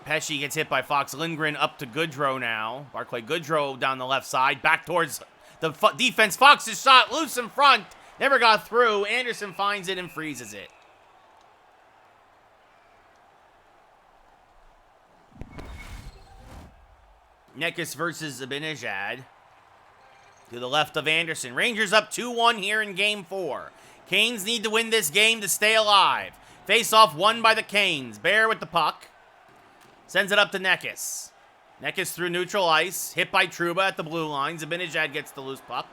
Pesci gets hit by Fox. Lindgren up to Goodrow now. Barclay Goodrow down the left side. Back towards the defense. Fox's shot loose in front. Never got through. Anderson finds it and freezes it. Nekis versus Zibanejad. To the left of Anderson. Rangers up 2-1 here in Game 4. Canes need to win this game to stay alive. Face-off won by the Canes. Bear with the puck. Sends it up to Nekis. Nekis through neutral ice. Hit by Trouba at the blue line. Zibanejad gets the loose puck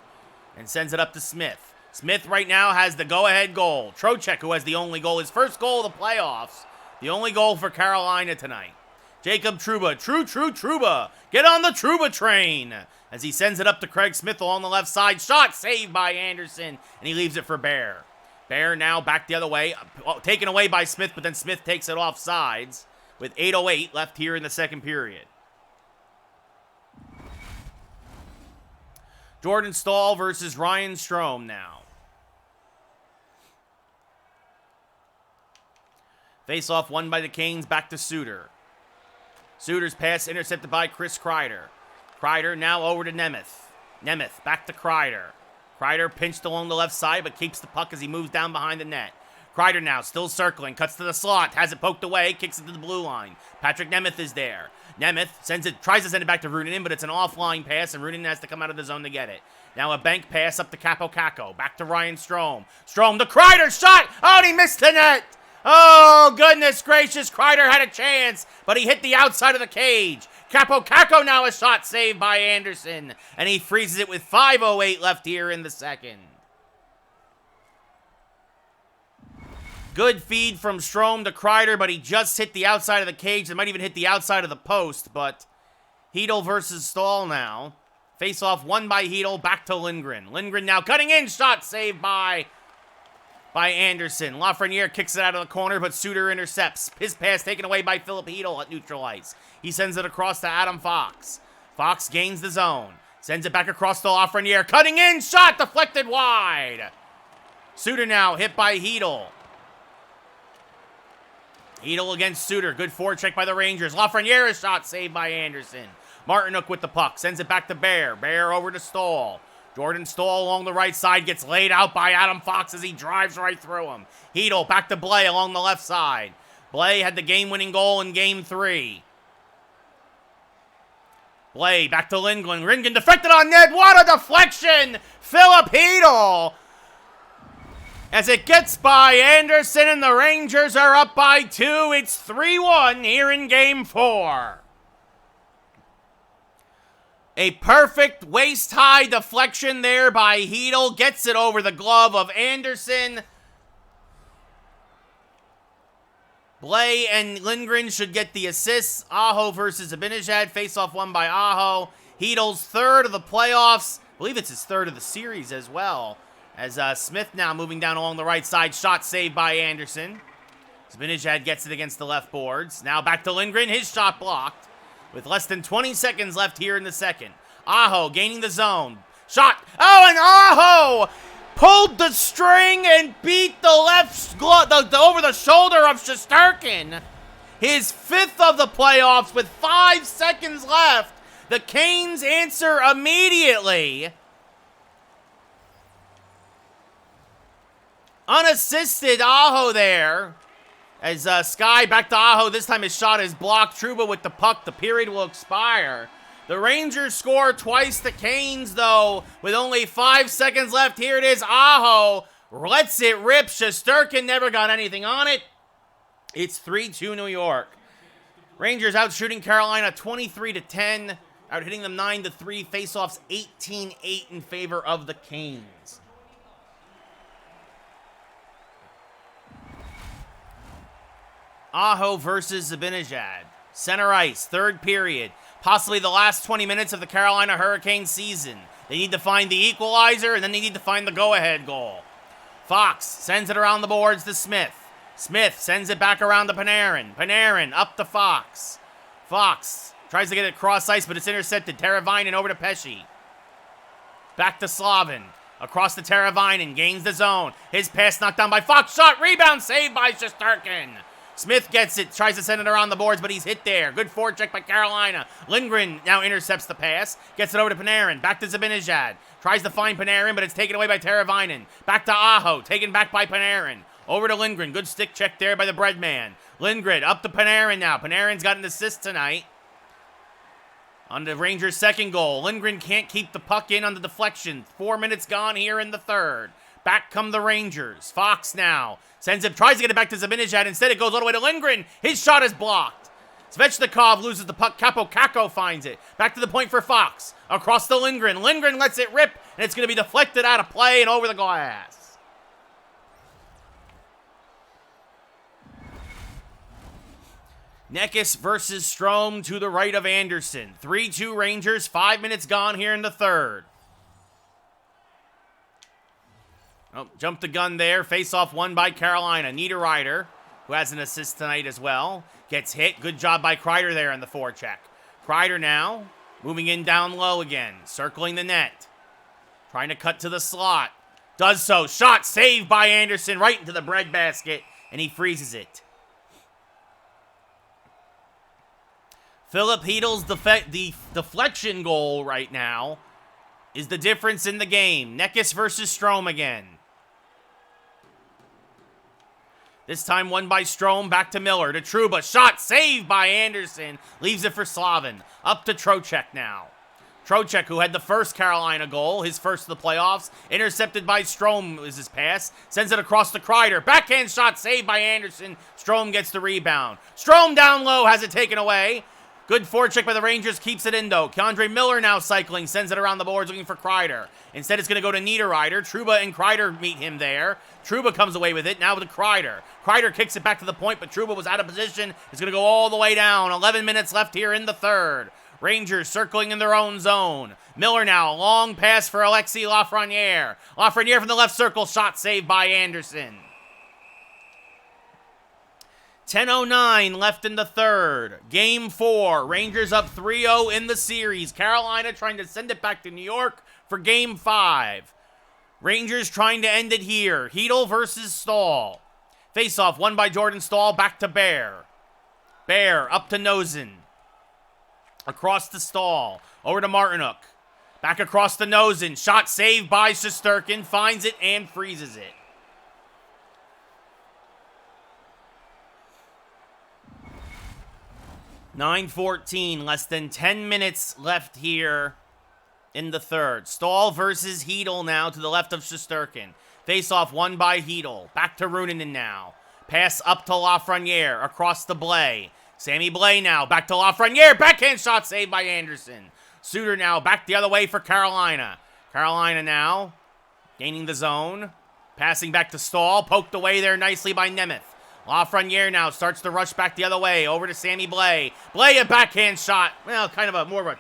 and sends it up to Smith. Smith right now has the go-ahead goal. Trocheck, who has the only goal, his first goal of the playoffs. The only goal for Carolina tonight. Jacob Trouba. Trouba. Get on the Trouba train. As he sends it up to Craig Smith along the left side. Shot saved by Anderson. And he leaves it for Bear. Bear now back the other way. Taken away by Smith, but then Smith takes it off sides. With 8:08 left here in the second period. Jordan Staal versus Ryan Strome now. Face-off won by the Canes. Back to Suter. Suter's pass intercepted by Chris Kreider. Kreider now over to Nemeth. Nemeth back to Kreider. Kreider pinched along the left side, but keeps the puck as he moves down behind the net. Kreider now still circling, cuts to the slot, has it poked away, kicks it to the blue line. Patrick Nemeth is there. Nemeth tries to send it back to Runanen, but it's an offline pass, and Runanen has to come out of the zone to get it. Now a bank pass up to Capo Caco. Back to Ryan Strome. Strome, the Kreider shot! Oh, and he missed the net! Oh, goodness gracious, Kreider had a chance, but he hit the outside of the cage. Capo Caco now a shot saved by Anderson, and he freezes it with 5:08 left here in the second. Good feed from Strome to Kreider, but he just hit the outside of the cage. It might even hit the outside of the post, but Hedel versus Staal now. Face-off won by Hedel, back to Lindgren. Lindgren now cutting in, shot saved by Anderson. Lafreniere kicks it out of the corner, but Suter intercepts. His pass taken away by Philip Hedel at neutral ice. He sends it across to Adam Fox. Fox gains the zone. Sends it back across to Lafreniere. Cutting in, shot deflected wide. Suter now hit by Hedel. Hedel against Suter. Good forecheck by the Rangers. Lafreniere shot saved by Anderson. Martinook with the puck. Sends it back to Bear. Bear over to Staal. Jordan Staal along the right side. Gets laid out by Adam Fox as he drives right through him. Hedel back to Blais along the left side. Blais had the game-winning goal in Game 3. Blais back to Lindgren. Lindgren deflected on net. What a deflection! Philip Hedel! As it gets by Anderson, and the Rangers are up by 2. It's 3-1 here in Game 4. A perfect waist-high deflection there by Hedel. Gets it over the glove of Anderson. Blais and Lindgren should get the assists. Aho versus Zibanejad. Face-off won by Aho. Hedel's third of the playoffs. I believe it's his third of the series as well. As Smith now moving down along the right side. Shot saved by Anderson. Zibanejad gets it against the left boards. Now back to Lindgren. His shot blocked. With less than 20 seconds left here in the second. Aho gaining the zone. Shot. Oh, and Aho pulled the string and beat the left glove over the shoulder of Shesterkin. His 5th of the playoffs with 5 seconds left. The Canes answer immediately. Unassisted Aho there. As Sky back to Aho. This time his shot is blocked. Trouba with the puck. The period will expire. The Rangers score twice. The Canes, though, with only 5 seconds left. Here it is. Aho lets it rip. Shesterkin never got anything on it. It's 3-2 New York. Rangers out shooting Carolina 23-10. Out hitting them 9-3. Faceoffs 18-8 in favor of the Canes. Aho versus Zibanejad. Center ice, third period. Possibly the last 20 minutes of the Carolina Hurricanes season. They need to find the equalizer, and then they need to find the go-ahead goal. Fox sends it around the boards to Smith. Smith sends it back around to Panarin. Panarin up to Fox. Fox tries to get it across ice, but it's intercepted. Teravainen over to Pesce. Back to Slavin. Across to Teravainen. Gains the zone. His pass knocked down by Fox. Shot. Rebound. Saved by Shesterkin. Smith gets it. Tries to send it around the boards, but he's hit there. Good forecheck by Carolina. Lindgren now intercepts the pass. Gets it over to Panarin. Back to Zibanejad. Tries to find Panarin, but it's taken away by Teravainen. Back to Aho. Taken back by Panarin. Over to Lindgren. Good stick check there by the bread man. Lindgren up to Panarin now. Panarin's got an assist tonight. On the Rangers' second goal. Lindgren can't keep the puck in on the deflection. 4 minutes gone here in the third. Back come the Rangers. Fox now. Sends it, tries to get it back to Zibanejad. Instead, it goes all the way to Lindgren. His shot is blocked. Svechnikov loses the puck. Kako finds it. Back to the point for Fox. Across to Lindgren. Lindgren lets it rip, and it's going to be deflected out of play and over the glass. Necas versus Strome to the right of Anderson. 3-2 Rangers. 5 minutes gone here in the third. Oh, jumped the gun there. Face-off won by Carolina. Niederreiter, who has an assist tonight as well, gets hit. Good job by Kreider there in the forecheck. Kreider now moving in down low again. Circling the net. Trying to cut to the slot. Does so. Shot saved by Anderson right into the breadbasket, and he freezes it. Philip Heedle's deflection goal right now is the difference in the game. Necas versus Strome again. This time won by Strome. Back to Miller. To Trouba. Shot saved by Anderson. Leaves it for Slavin. Up to Trocheck now. Trocheck, who had the first Carolina goal, his first of the playoffs. Intercepted by Strome is his pass. Sends it across to Kreider. Backhand shot saved by Anderson. Strome gets the rebound. Strome down low. Has it taken away. Good forecheck by the Rangers, keeps it in though. Keandre Miller now cycling, sends it around the boards looking for Kreider. Instead it's going to go to Niederreiter. Trouba and Kreider meet him there. Trouba comes away with it, now with Kreider. Kreider kicks it back to the point, but Trouba was out of position. It's going to go all the way down. 11 minutes left here in the third. Rangers circling in their own zone. Miller now, long pass for Alexis Lafreniere. Lafreniere from the left circle, shot saved by Anderson. 10:09 left in the third. Game 4. Rangers up 3-0 in the series. Carolina trying to send it back to New York for Game 5. Rangers trying to end it here. Heedle versus Stahl. Face-off won by Jordan Stahl. Back to Bear. Bear up to Nosen. Across to Stahl. Over to Martinuk. Back across to Nosen. Shot saved by Shesterkin. Finds it and freezes it. .9:14, less than 10 minutes left here in the third. Stahl versus Heedle now to the left of Shesterkin. Face-off won by Heedle. Back to Runanen now. Pass up to Lafreniere, across to Blais. Sammy Blais now, back to Lafreniere. Backhand shot saved by Anderson. Suter now back the other way for Carolina. Carolina now gaining the zone. Passing back to Stahl, poked away there nicely by Nemeth. Lafreniere now starts to rush back the other way, over to Sammy Blais. Blais, a backhand shot. Well, kind of more of a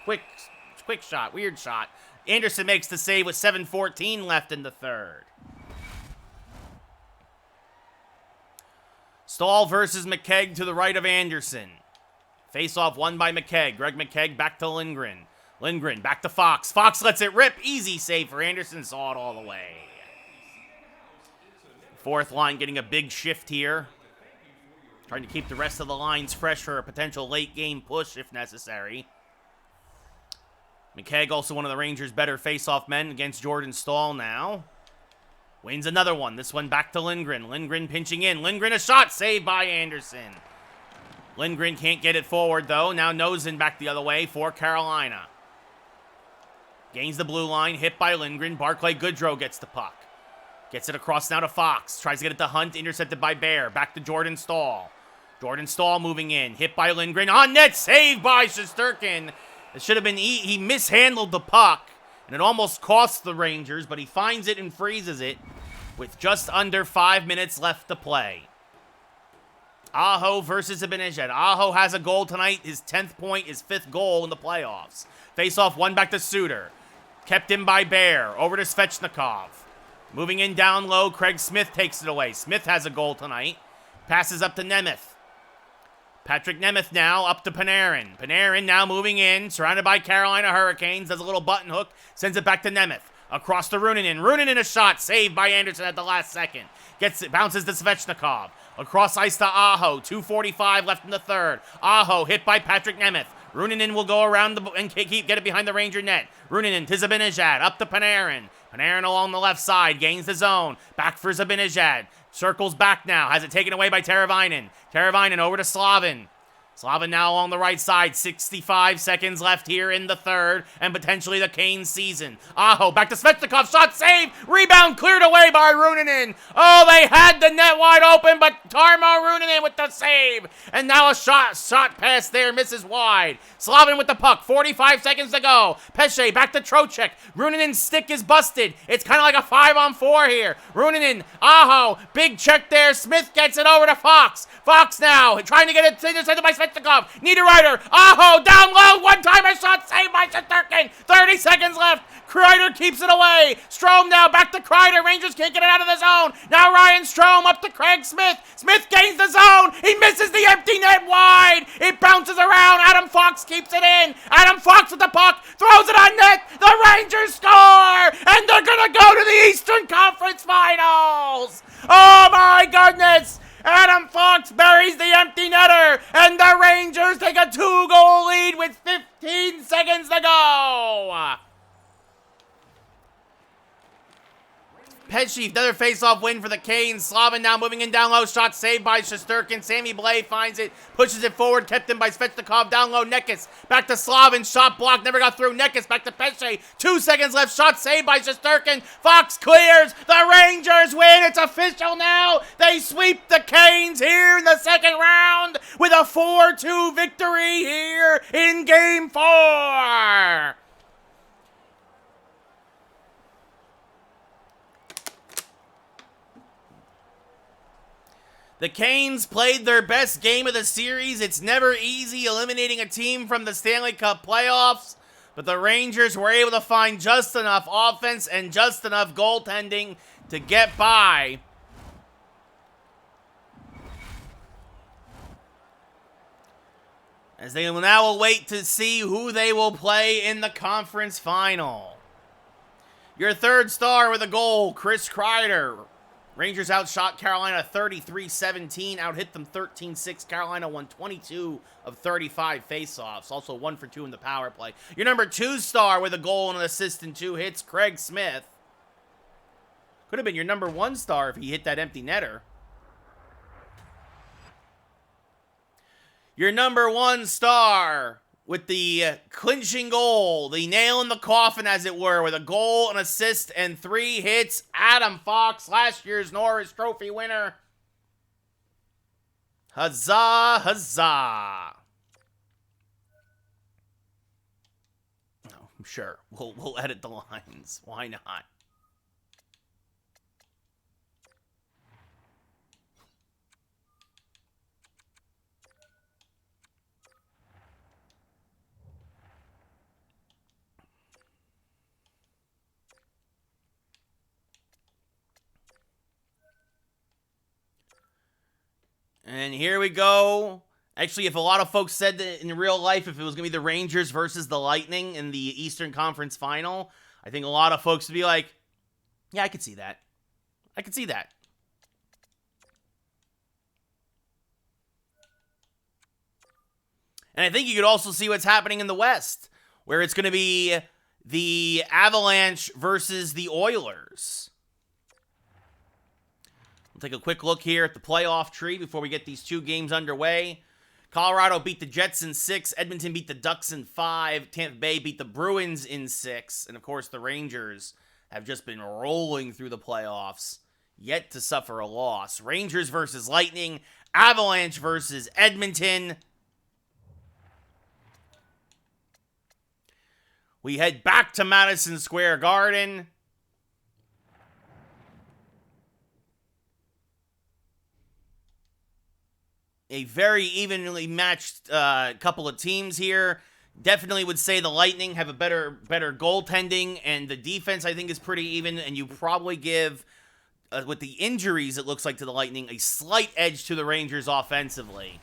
quick shot, weird shot. Anderson makes the save with 7:14 left in the third. Stahl versus McKegg to the right of Anderson. Face-off won by McKegg. Greg McKegg back to Lindgren. Lindgren back to Fox. Fox lets it rip. Easy save for Anderson. Saw it all the way. Fourth line getting a big shift here. Trying to keep the rest of the lines fresh for a potential late game push if necessary. McKegg, also one of the Rangers' better face-off men against Jordan Stahl now. Wins another one. This one back to Lindgren. Lindgren pinching in. Lindgren a shot saved by Anderson. Lindgren can't get it forward though. Now Nosen back the other way for Carolina. Gains the blue line. Hit by Lindgren. Barclay Goodrow gets the puck. Gets it across now to Fox. Tries to get it to Hunt. Intercepted by Bear. Back to Jordan Stahl. Jordan Stahl moving in. Hit by Lindgren. On net. Saved by Shesterkin. It should have been... He mishandled the puck. And it almost cost the Rangers. But he finds it and freezes it. With just under 5 minutes left to play. Aho versus Zibanejad. Aho has a goal tonight. His 10th point. His 5th goal in the playoffs. Face-off. One back to Suter. Kept in by Bear. Over to Svechnikov. Moving in down low, Craig Smith takes it away. Smith has a goal tonight. Passes up to Nemeth. Patrick Nemeth now up to Panarin. Panarin now moving in, surrounded by Carolina Hurricanes. Does a little button hook, sends it back to Nemeth. Across to Runanen. Runanen a shot, saved by Anderson at the last second. Gets it, bounces to Svechnikov. Across ice to Aho. 2:45 left in the third. Aho hit by Patrick Nemeth. Runanen will go around and get it behind the Ranger net. Runanen to Zibanejad, up to Panarin. Panarin along the left side, gains the zone. Back for Zibanejad. Circles back now, has it taken away by Teravainen. Teravainen over to Slavin. Slavin now along the right side, 65 seconds left here in the third, and potentially the Canes season. Aho, back to Svechnikov, shot saved, rebound cleared away by Runanen. Oh, they had the net wide open, but Tarmo Runanen with the save. And now a shot pass there, misses wide. Slavin with the puck, 45 seconds to go. Pesce back to Trocheck. Runanen's stick is busted. It's kind of like a 5-on-4 here. Runanen, Aho, big check there. Smith gets it over to Fox. Fox now, trying to get it intercepted by Svechnikov. Niederreiter, Aho, down low, one-timer shot saved by Shesterkin. 30 seconds left. Kreider keeps it away. Strome now back to Kreider. Rangers can't get it out of the zone. Now Ryan Strome up to Craig Smith. Smith gains the zone. He misses the empty net wide. It bounces around. Adam Fox keeps it in. Adam Fox with the puck. Throws it on net. The Rangers score. And they're going to go to the Eastern Conference Finals. Oh my goodness. Adam Fox buries the empty netter, and the Rangers take a 2-goal lead with 15 seconds to go. Pesce, another face-off win for the Canes. Slavin now moving in down low. Shot saved by Shesterkin. Sammy Blais finds it. Pushes it forward. Kept in by Svechnikov. Down low. Neckis. Back to Slavin. Shot blocked. Never got through. Neckis back to Pesce. 2 seconds left. Shot saved by Shesterkin. Fox clears. The Rangers win. It's official now. They sweep the Canes here in the second round with a 4-2 victory here in Game 4. The Canes played their best game of the series. It's never easy eliminating a team from the Stanley Cup playoffs, but the Rangers were able to find just enough offense and just enough goaltending to get by. As they will now await to see who they will play in the conference final. Your third star with a goal, Chris Kreider. Rangers outshot Carolina 33-17, out-hit them 13-6. Carolina won 22 of 35 faceoffs, also 1 for 2 in the power play. Your number 2 star with a goal and an assist and 2 hits, Craig Smith. Could have been your number 1 star if he hit that empty netter. Your number 1 star with the clinching goal, the nail in the coffin, as it were, with a goal, an assist, and 3 hits, Adam Fox, last year's Norris Trophy winner. Huzzah, huzzah. Oh, sure, we'll edit the lines. Why not? And here we go. Actually, if a lot of folks said that in real life, if it was going to be the Rangers versus the Lightning in the Eastern Conference Final, I think a lot of folks would be like, yeah, I could see that. I could see that. And I think you could also see what's happening in the West, where it's going to be the Avalanche versus the Oilers. We'll take a quick look here at the playoff tree before we get these 2 games underway. Colorado beat the Jets in 6. Edmonton beat the Ducks in 5. Tampa Bay beat the Bruins in 6. And, of course, the Rangers have just been rolling through the playoffs, yet to suffer a loss. Rangers versus Lightning. Avalanche versus Edmonton. We head back to Madison Square Garden. A very evenly matched couple of teams here. Definitely would say the Lightning have a better goaltending, and the defense, I think, is pretty even, and you probably give, with the injuries, it looks like, to the Lightning, a slight edge to the Rangers offensively.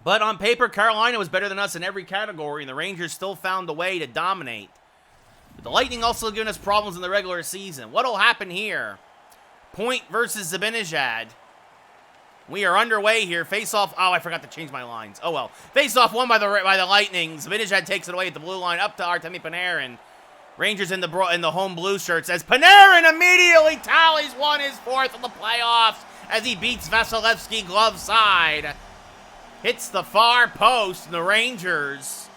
But on paper, Carolina was better than us in every category, and the Rangers still found a way to dominate. But the Lightning also giving us problems in the regular season. What'll happen here? Point versus Zibanejad. We are underway here. Face-off. Oh, I forgot to change my lines. Oh, well. Face-off won by the Lightning. Zibanejad takes it away at the blue line up to Artemi Panarin. Rangers in the home blue shirts as Panarin immediately tallies his fourth in the playoffs as he beats Vasilevsky glove side. Hits the far post, and the Rangers,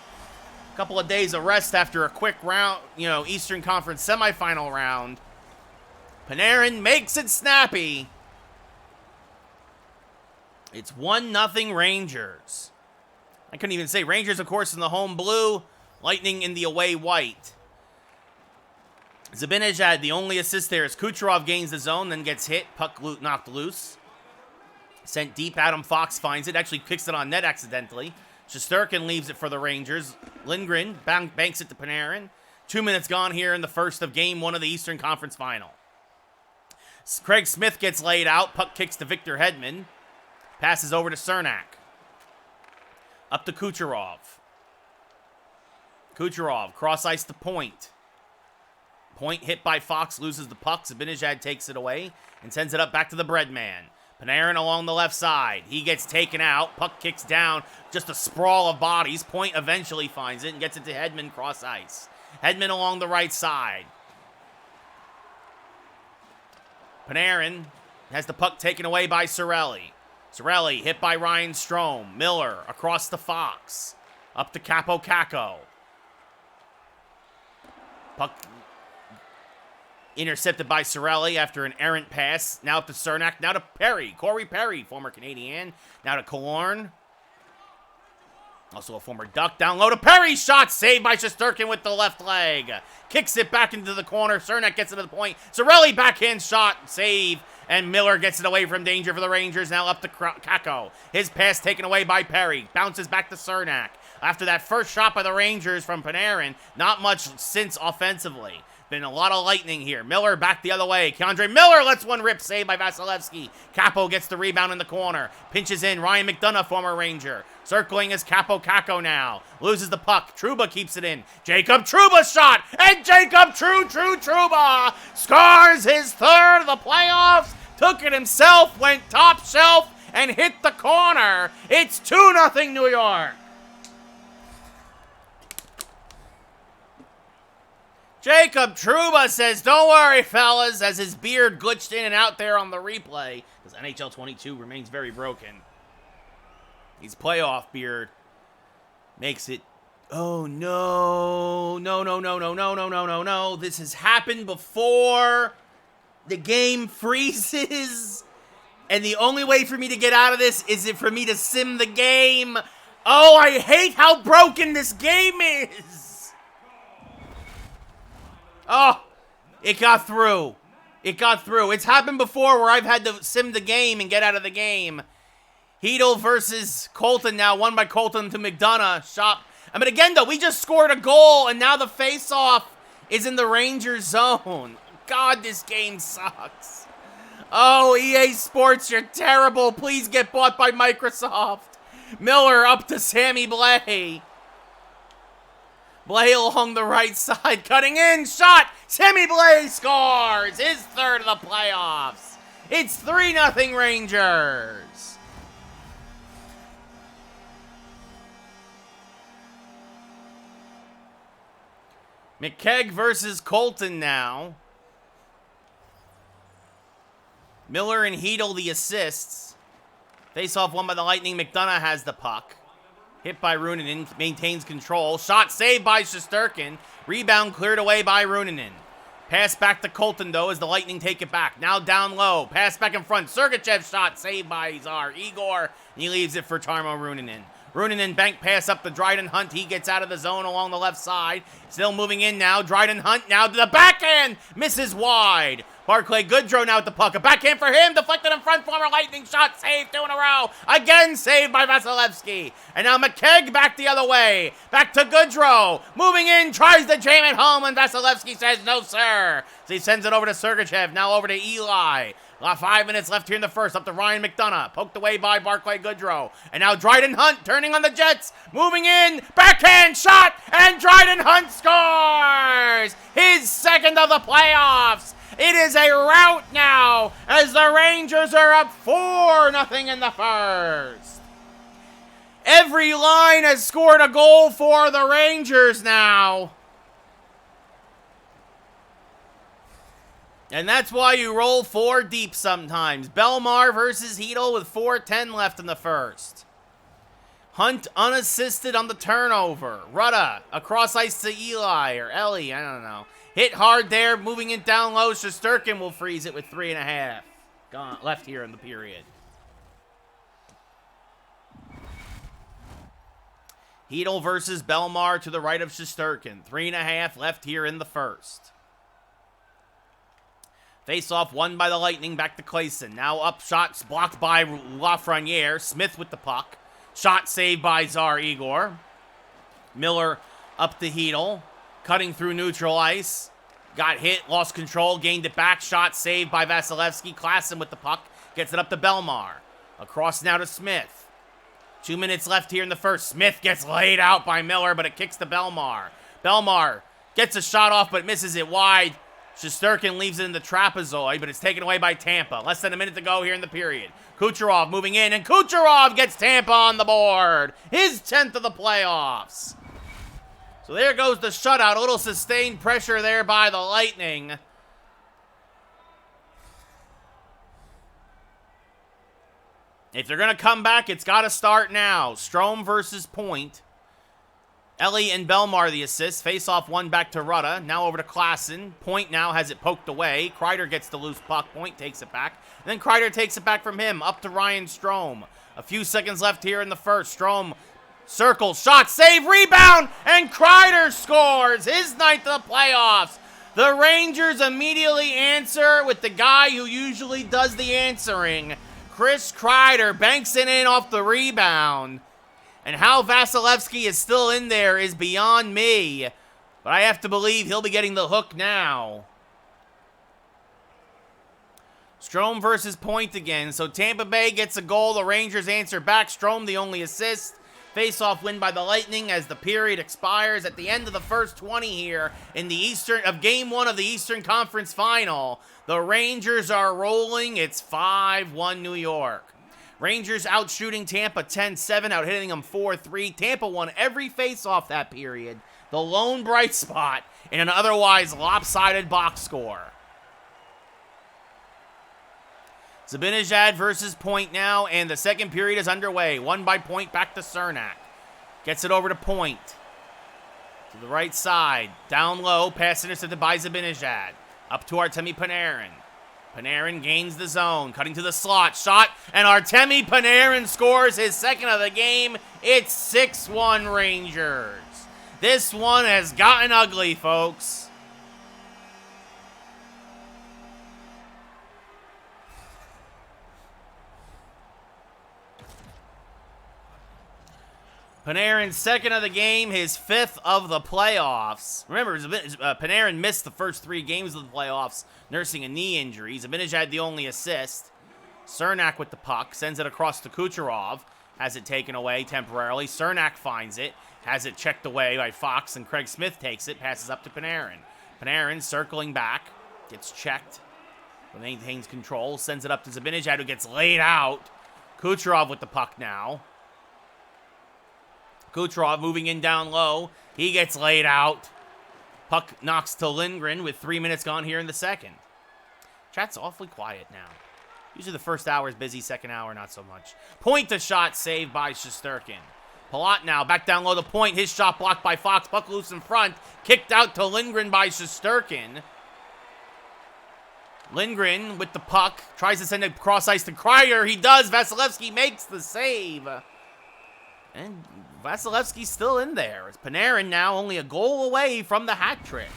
a couple of days of rest after a quick round, Eastern Conference semifinal round. Panarin makes it snappy. It's 1-0 Rangers. I couldn't even say Rangers, of course, in the home blue, Lightning in the away white. Zibanejad, the only assist there, as Kucherov gains the zone, then gets hit, puck knocked loose. Sent deep, Adam Fox finds it, actually kicks it on net accidentally. Shesterkin leaves it for the Rangers. Lindgren banks it to Panarin. 2 minutes gone here in the first of Game 1 of the Eastern Conference Final. Craig Smith gets laid out, puck kicks to Victor Hedman. Passes over to Cernak. Up to Kucherov. Kucherov, cross ice to Point. Point hit by Fox, loses the puck. Zibanejad takes it away and sends it up back to the Breadman. Panarin along the left side. He gets taken out. Puck kicks down. Just a sprawl of bodies. Point eventually finds it and gets it to Hedman cross ice. Hedman along the right side. Panarin has the puck taken away by Cirelli. Cirelli hit by Ryan Strome. Miller across to Fox. Up to Capo Caco. Puck intercepted by Cirelli after an errant pass. Now up to Cernak. Now to Perry. Corey Perry, former Canadian. Now to Killorn. Also a former Duck. Down low to Perry. Shot saved by Shesterkin with the left leg. Kicks it back into the corner. Cernak gets it to the point. Cirelli backhand shot. Save. And Miller gets it away from danger for the Rangers. Now up to Kako. His pass taken away by Perry. Bounces back to Cernak. After that first shot by the Rangers from Panarin, not much since offensively. Been a lot of Lightning here. Miller back the other way. Keandre Miller lets one rip, saved by Vasilevsky. Capo gets the rebound in the corner. Pinches in. Ryan McDonough, former Ranger. Circling is Capo Caco now. Loses the puck. Trouba keeps it in. Jacob Trouba shot. And Jacob Trouba scores his third of the playoffs. Took it himself. Went top shelf and hit the corner. It's 2-0 New York. Jacob Trouba says, "Don't worry, fellas," as his beard glitched in and out there on the replay, because NHL 22 remains very broken. His playoff beard makes it, oh no, no. This has happened before. The game freezes, and the only way for me to get out of this is for me to sim the game. Oh, I hate how broken this game is. Oh, it got through. It's happened before where I've had to sim the game and get out of the game. Hedl versus Colton now, won by Colton to McDonough. Shot. I mean, again, though, we just scored a goal, and now the face-off is in the Rangers zone. God, this game sucks. Oh, EA Sports, you're terrible. Please get bought by Microsoft. Miller up to Sammy Blais. Blais along the right side, cutting in, shot! Sammy Blais scores! His third of the playoffs! It's 3-0 Rangers! McKegg versus Colton now. Miller and Hedl the assists. Face-off won by the Lightning. McDonough has the puck. Hit by Runanen, maintains control. Shot saved by Shesterkin. Rebound cleared away by Runanen. Pass back to Colton, though, as the Lightning take it back. Now down low. Pass back in front. Sergachev shot saved by Tsar Igor. And he leaves it for Tarmo Runanen. Runanen bank pass up to Dryden Hunt. He gets out of the zone along the left side. Still moving in now. Dryden Hunt now to the backhand. Misses wide. Barclay Goodrow now with the puck. A backhand for him. Deflected in front. Former Lightning shot. Saved 2 in a row. Again saved by Vasilevsky. And now McKegg back the other way. Back to Goodrow. Moving in. Tries to jam it home. And Vasilevsky says, no, sir. So he sends it over to Sergachev. Now over to Eli. 5 minutes left here in the first. Up to Ryan McDonough. Poked away by Barclay Goodrow. And now Dryden Hunt turning on the Jets. Moving in. Backhand shot. And Dryden Hunt scores. His second of the playoffs. It is a rout now as the Rangers are up 4-0 in the first. Every line has scored a goal for the Rangers now. And that's why you roll 4 deep sometimes. Belmar versus Hedel with 4:10 left in the first. Hunt unassisted on the turnover. Rutta across ice to Eli or Ellie, I don't know. Hit hard there, moving it down low. Shesterkin will freeze it with 3.5 gone left here in the period. Hedel versus Belmar to the right of Shesterkin. 3.5 left here in the first. Face-off won by the Lightning, back to Clayson. Now up shots blocked by Lafreniere. Smith with the puck. Shot saved by Tsar Igor. Miller up to Hedel. Cutting through neutral ice. Got hit, lost control, gained it back. Shot saved by Vasilevsky. Klassen with the puck. Gets it up to Belmar. Across now to Smith. 2 minutes left here in the first. Smith gets laid out by Miller, but it kicks to Belmar. Belmar gets a shot off, but misses it wide. Shesterkin leaves it in the trapezoid, but it's taken away by Tampa. Less than a minute to go here in the period. Kucherov moving in, and Kucherov gets Tampa on the board. His 10th of the playoffs. So there goes the shutout. A little sustained pressure there by the Lightning. If they're going to come back, it's got to start now. Strome versus Point. Ellie and Belmar the assists. Face-off one back to Rutta. Now over to Klassen. Point now has it poked away. Kreider gets the loose puck. Point takes it back. And then Kreider takes it back from him. Up to Ryan Strome. A few seconds left here in the first. Strome circles. Shot. Save. Rebound. And Kreider scores. His 9th of the playoffs. The Rangers immediately answer with the guy who usually does the answering. Chris Kreider banks it in off the rebound. And how Vasilevsky is still in there is beyond me. But I have to believe he'll be getting the hook now. Strome versus Point again. So Tampa Bay gets a goal. The Rangers answer back. Strome the only assist. Face-off win by the Lightning as the period expires at the end of the first 20 here in the Game 1 of the Eastern Conference Final. The Rangers are rolling. It's 5-1 New York. Rangers out shooting Tampa 10-7, out hitting them 4-3. Tampa won every face-off that period. The lone bright spot in an otherwise lopsided box score. Zibanejad versus Point now, and the second period is underway. Won by Point, back to Cernak. Gets it over to Point. To the right side. Down low, pass intercepted by Zibanejad. Up to Artemi Panarin. Panarin gains the zone, cutting to the slot, shot, and Artemi Panarin scores his second of the game. It's 6-1 Rangers. This one has gotten ugly, folks. Panarin's second of the game, his 5th of the playoffs. Remember, Panarin missed the first 3 games of the playoffs, nursing a knee injury. Zibanejad the only assist. Cernak with the puck, sends it across to Kucherov, has it taken away temporarily. Cernak finds it, has it checked away by Fox, and Craig Smith takes it, passes up to Panarin. Panarin circling back, gets checked, maintains control, sends it up to Zibanejad, who gets laid out. Kucherov with the puck now. Kucherov moving in down low. He gets laid out. Puck knocks to Lindgren with 3 minutes gone here in the second. Chat's awfully quiet now. Usually the first hour is busy, second hour not so much. Point to shot saved by Shesterkin. Palat now back down low to Point. His shot blocked by Fox. Puck loose in front. Kicked out to Lindgren by Shesterkin. Lindgren with the puck. Tries to send it cross ice to Kreider. He does. Vasilevsky makes the save. And Vasilevsky's still in there. It's Panarin now only a goal away from the hat trick.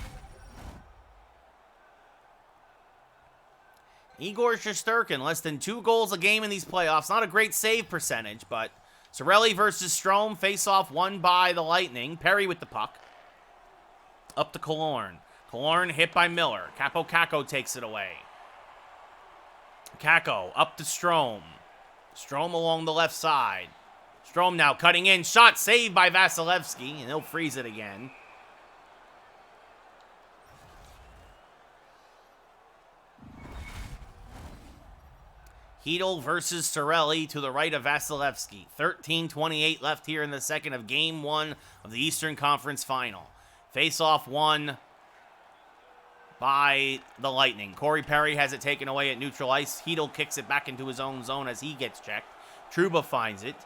Igor Shesterkin, less than 2 goals a game in these playoffs. Not a great save percentage, but Cirelli versus Strome. Face-off won by the Lightning. Perry with the puck. Up to Killorn. Killorn hit by Miller. Kako takes it away. Kako up to Strome. Strome along the left side. Strome now cutting in. Shot saved by Vasilevsky, and he'll freeze it again. Hedl versus Cirelli to the right of Vasilevsky. 13:28 left here in the second of Game 1 of the Eastern Conference Final. Face-off won by the Lightning. Corey Perry has it taken away at neutral ice. Hedl kicks it back into his own zone as he gets checked. Trouba finds it.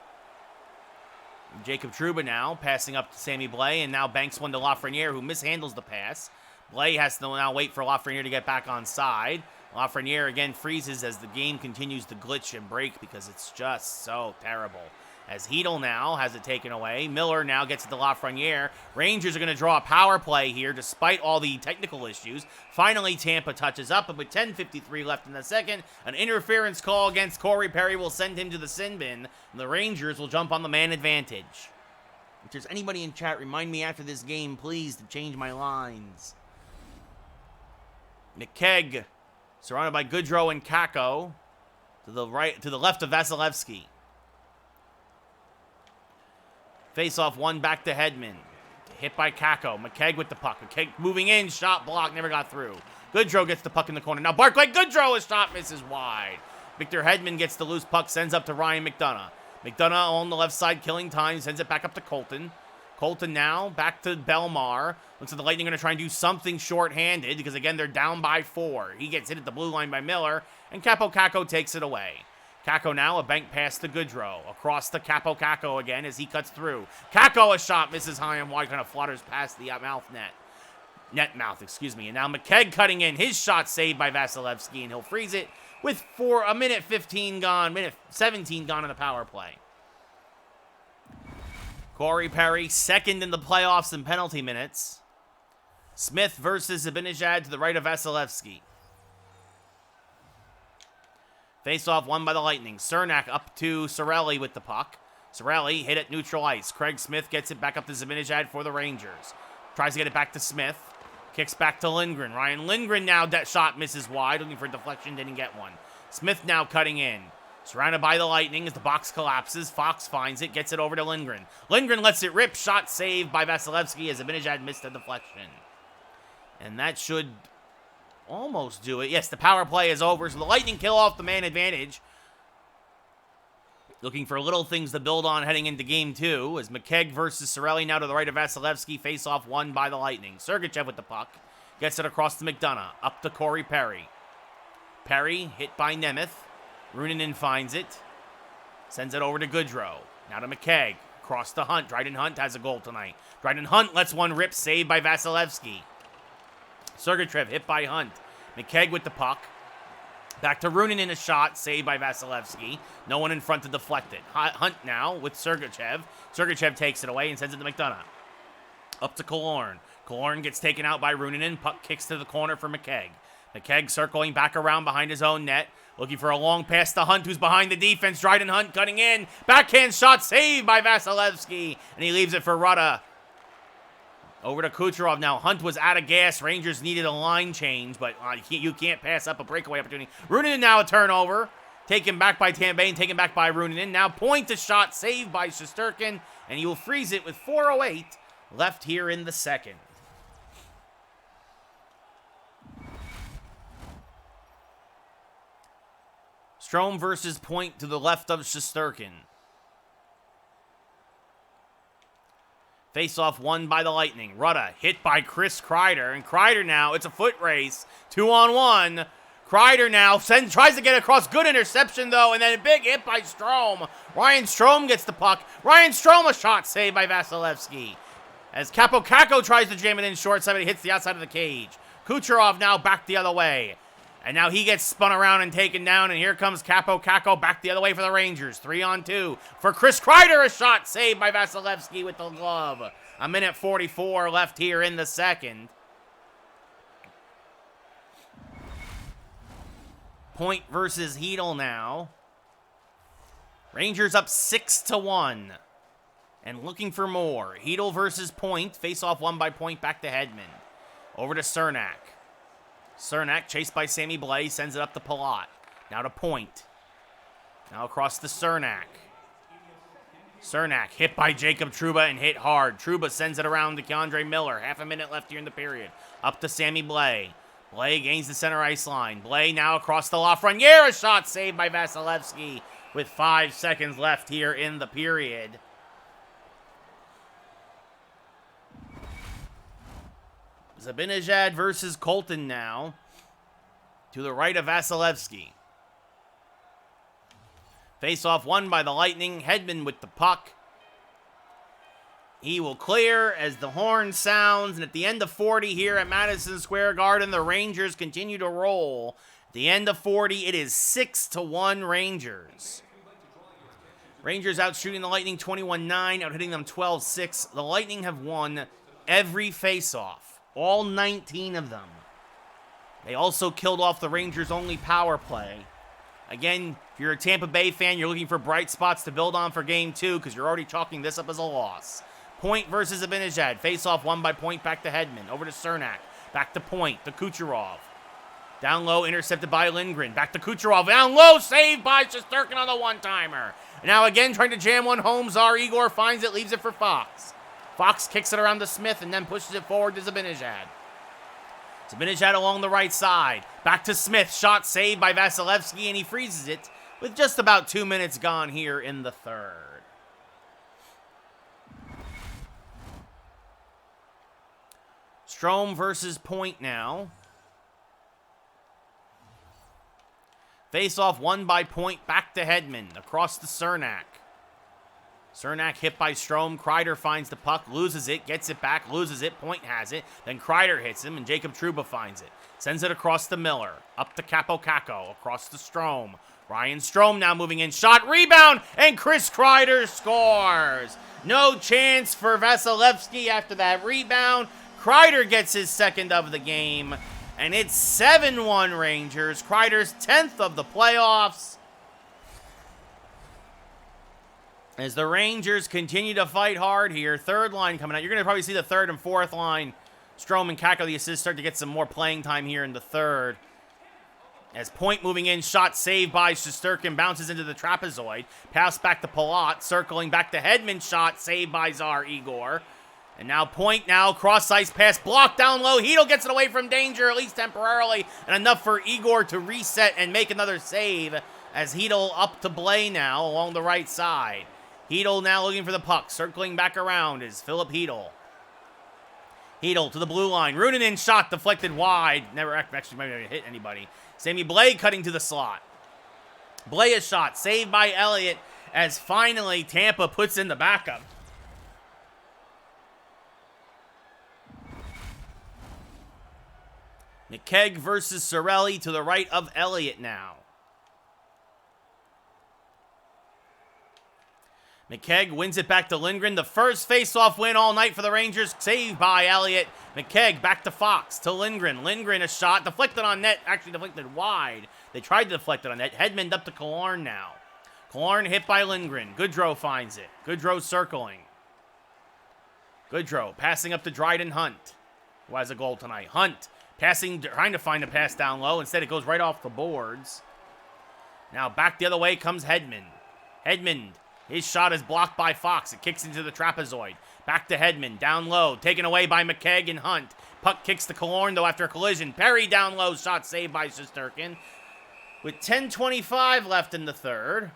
Jacob Trouba now passing up to Sammy Blais, and now banks one to Lafreniere, who mishandles the pass. Blais has to now wait for Lafreniere to get back on side. Lafreniere again freezes as the game continues to glitch and break because it's just so terrible. As Hedl now has it taken away. Miller now gets it to Lafreniere. Rangers are going to draw a power play here despite all the technical issues. Finally, Tampa touches up, but with 10:53 left in the second, an interference call against Corey Perry will send him to the sin bin, and the Rangers will jump on the man advantage. If there's anybody in chat, remind me after this game, please, to change my lines. McKegg, surrounded by Goodrow and Kako, to the left of Vasilevsky. Face-off one back to Hedman. Hit by Kako. McKegg with the puck. McKegg moving in. Shot blocked. Never got through. Goodrow gets the puck in the corner. Now Barclay Goodrow, his shot misses wide. Victor Hedman gets the loose puck. Sends up to Ryan McDonough. McDonough on the left side killing time. Sends it back up to Colton. Colton now back to Belmar. Looks like the Lightning are going to try and do something short-handed because, again, they're down by 4. He gets hit at the blue line by Miller, and Kako takes it away. Kako now, a bank pass to Goodrow. Across to Kako again as he cuts through. Kako, a shot, misses high and wide, kind of flutters past the net mouth, excuse me. And now McKegg cutting in. His shot saved by Vasilevsky, and he'll freeze it with a minute 15 gone, minute 17 gone in the power play. Corey Perry, second in the playoffs in penalty minutes. Smith versus Zibanejad to the right of Vasilevsky. Face-off won by the Lightning. Cernak up to Cirelli with the puck. Cirelli hit at neutral ice. Craig Smith gets it back up to Zibanejad for the Rangers. Tries to get it back to Smith. Kicks back to Lindgren. Ryan Lindgren now, that shot misses wide. Looking for a deflection, didn't get one. Smith now cutting in. Surrounded by the Lightning as the box collapses. Fox finds it, gets it over to Lindgren. Lindgren lets it rip. Shot saved by Vasilevsky as Zibanejad missed the deflection. And that should almost do it. Yes, the power play is over, so the Lightning kill off the man advantage. Looking for little things to build on heading into Game 2 as McKegg versus Cirelli now to the right of Vasilevsky. Face-off won by the Lightning. Sergachev with the puck. Gets it across to McDonough. Up to Corey Perry. Perry hit by Nemeth. Runinen finds it. Sends it over to Goodrow. Now to McKegg. Across to Hunt. Dryden Hunt has a goal tonight. Dryden Hunt lets one rip, saved by Vasilevsky. Sergachev hit by Hunt. McKegg with the puck. Back to Runinen, a shot, saved by Vasilevsky. No one in front to deflect it. Hunt now with Sergachev. Sergachev takes it away and sends it to McDonough. Up to Killorn. Killorn gets taken out by Runinen. Puck kicks to the corner for McKegg. McKegg circling back around behind his own net. Looking for a long pass to Hunt, who's behind the defense. Dryden Hunt cutting in. Backhand shot saved by Vasilevsky. And he leaves it for Rutta. Over to Kucherov now. Hunt was out of gas. Rangers needed a line change, but you can't pass up a breakaway opportunity. Runinen now a turnover. Taken back by Tampa Bay and taken back by Runinen. Now point to shot saved by Shesterkin, and he will freeze it with 4:08 left here in the second. Strome versus Point to the left of Shesterkin. Face-off won by the Lightning. Rutta hit by Chris Kreider. And Kreider now, it's a foot race. 2-on-1. Kreider now tries to get across. Good interception, though. And then a big hit by Strome. Ryan Strome gets the puck. Ryan Strome, a shot saved by Vasilevsky. As Kako tries to jam it in short side, but he hits the outside of the cage. Kucherov now back the other way. And now he gets spun around and taken down, and here comes Kako back the other way for the Rangers. 3-on-2 for Chris Kreider, a shot saved by Vasilevsky with the glove. A minute 44 left here in the second. Point versus Hedel now. Rangers up 6-1. And looking for more. Hedel versus Point. Face-off won by Point. Back to Hedman. Over to Cernak. Cernak, chased by Sammy Blais, sends it up to Palat. Now to Point. Now across to Cernak. Cernak hit by Jacob Trouba and hit hard. Trouba sends it around to Keandre Miller. Half a minute left here in the period. Up to Sammy Blais. Blais gains the center ice line. Blais now across the Lafreniere. A shot saved by Vasilevsky with 5 seconds left here in the period. Zibanejad versus Colton now. To the right of Vasilevsky. Face-off won by the Lightning. Hedman with the puck. He will clear as the horn sounds. And at the end of 40 here at Madison Square Garden, the Rangers continue to roll. At the end of 40, it is 6-1 Rangers. Rangers out shooting the Lightning 21-9, out hitting them 12-6. The Lightning have won every face-off. All 19 of them. They also killed off the Rangers' only power play. Again, if you're a Tampa Bay fan, you're looking for bright spots to build on for Game 2 because you're already chalking this up as a loss. Point versus Zibanejad. Face-off won by Point, back to Hedman. Over to Cernak. Back to Point, to Kucherov. Down low, intercepted by Lindgren. Back to Kucherov. Down low, saved by Shesterkin on the one-timer. Now again, trying to jam one home. Tsar Igor finds it, leaves it for Fox. Fox kicks it around to Smith and then pushes it forward to Zibanejad. Zibanejad along the right side. Back to Smith. Shot saved by Vasilevsky, and he freezes it with just about 2 minutes gone here in the third. Strome versus Point now. Face-off won by Point, back to Hedman. Across to Cernak. Cernak hit by Strome. Kreider finds the puck, loses it, gets it back, loses it. Point has it. Then Kreider hits him, and Jacob Trouba finds it. Sends it across to Miller. Up to Capo Caco. Across to Strome. Ryan Strome now moving in. Shot, rebound, and Chris Kreider scores. No chance for Vasilevsky after that rebound. Kreider gets his second of the game, and it's 7-1 Rangers. Kreider's 10th of the playoffs. As the Rangers continue to fight hard here. Third line coming out. You're going to probably see the third and fourth line. Strome and Kako, the assists, start to get some more playing time here in the third. As Point moving in, shot saved by Shesterkin, bounces into the trapezoid. Pass back to Palat, circling back to Hedman, shot saved by Tsar Igor. And now Point now, cross-ice pass, blocked down low. Hedel gets it away from danger, at least temporarily, and enough for Igor to reset and make another save as Hedel up to Blais now along the right side. Hedel now looking for the puck. Circling back around is Philip Hedel. Hedel to the blue line. Runanen shot deflected wide. Never actually might have hit anybody. Sammy Blais cutting to the slot. Blais a shot saved by Elliott as finally Tampa puts in the backup. McKegg versus Cirelli to the right of Elliott now. McKegg wins it back to Lindgren. The first face-off win all night for the Rangers. Saved by Elliott. McKegg back to Fox, to Lindgren. Lindgren a shot. Deflected on net. Actually deflected wide. They tried to deflect it on net. Hedman up to Killorn now. Killorn hit by Lindgren. Goodrow finds it. Goodrow circling. Goodrow passing up to Dryden Hunt, who has a goal tonight. Hunt passing, trying to find a pass down low. Instead, it goes right off the boards. Now back the other way comes Hedman. Hedman. His shot is blocked by Fox. It kicks into the trapezoid. Back to Hedman. Down low. Taken away by McKegg and Hunt. Puck kicks to Killorn, though, after a collision. Perry down low. Shot saved by Shesterkin. With 10:25 left in the third.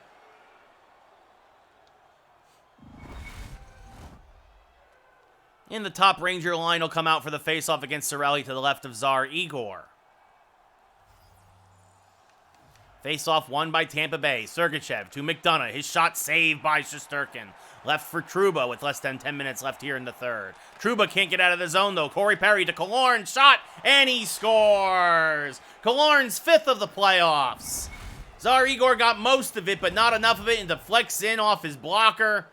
In the top Ranger line will come out for the faceoff against Cirelli to the left of Tsar Igor. Face-off won by Tampa Bay. Sergachev to McDonough. His shot saved by Shesterkin. Left for Trouba with less than 10 minutes left here in the third. Trouba can't get out of the zone, though. Corey Perry to Killorn. Shot, and he scores! Killorn's 5th of the playoffs. Tsar Igor got most of it, but not enough of it, and deflects in off his blocker.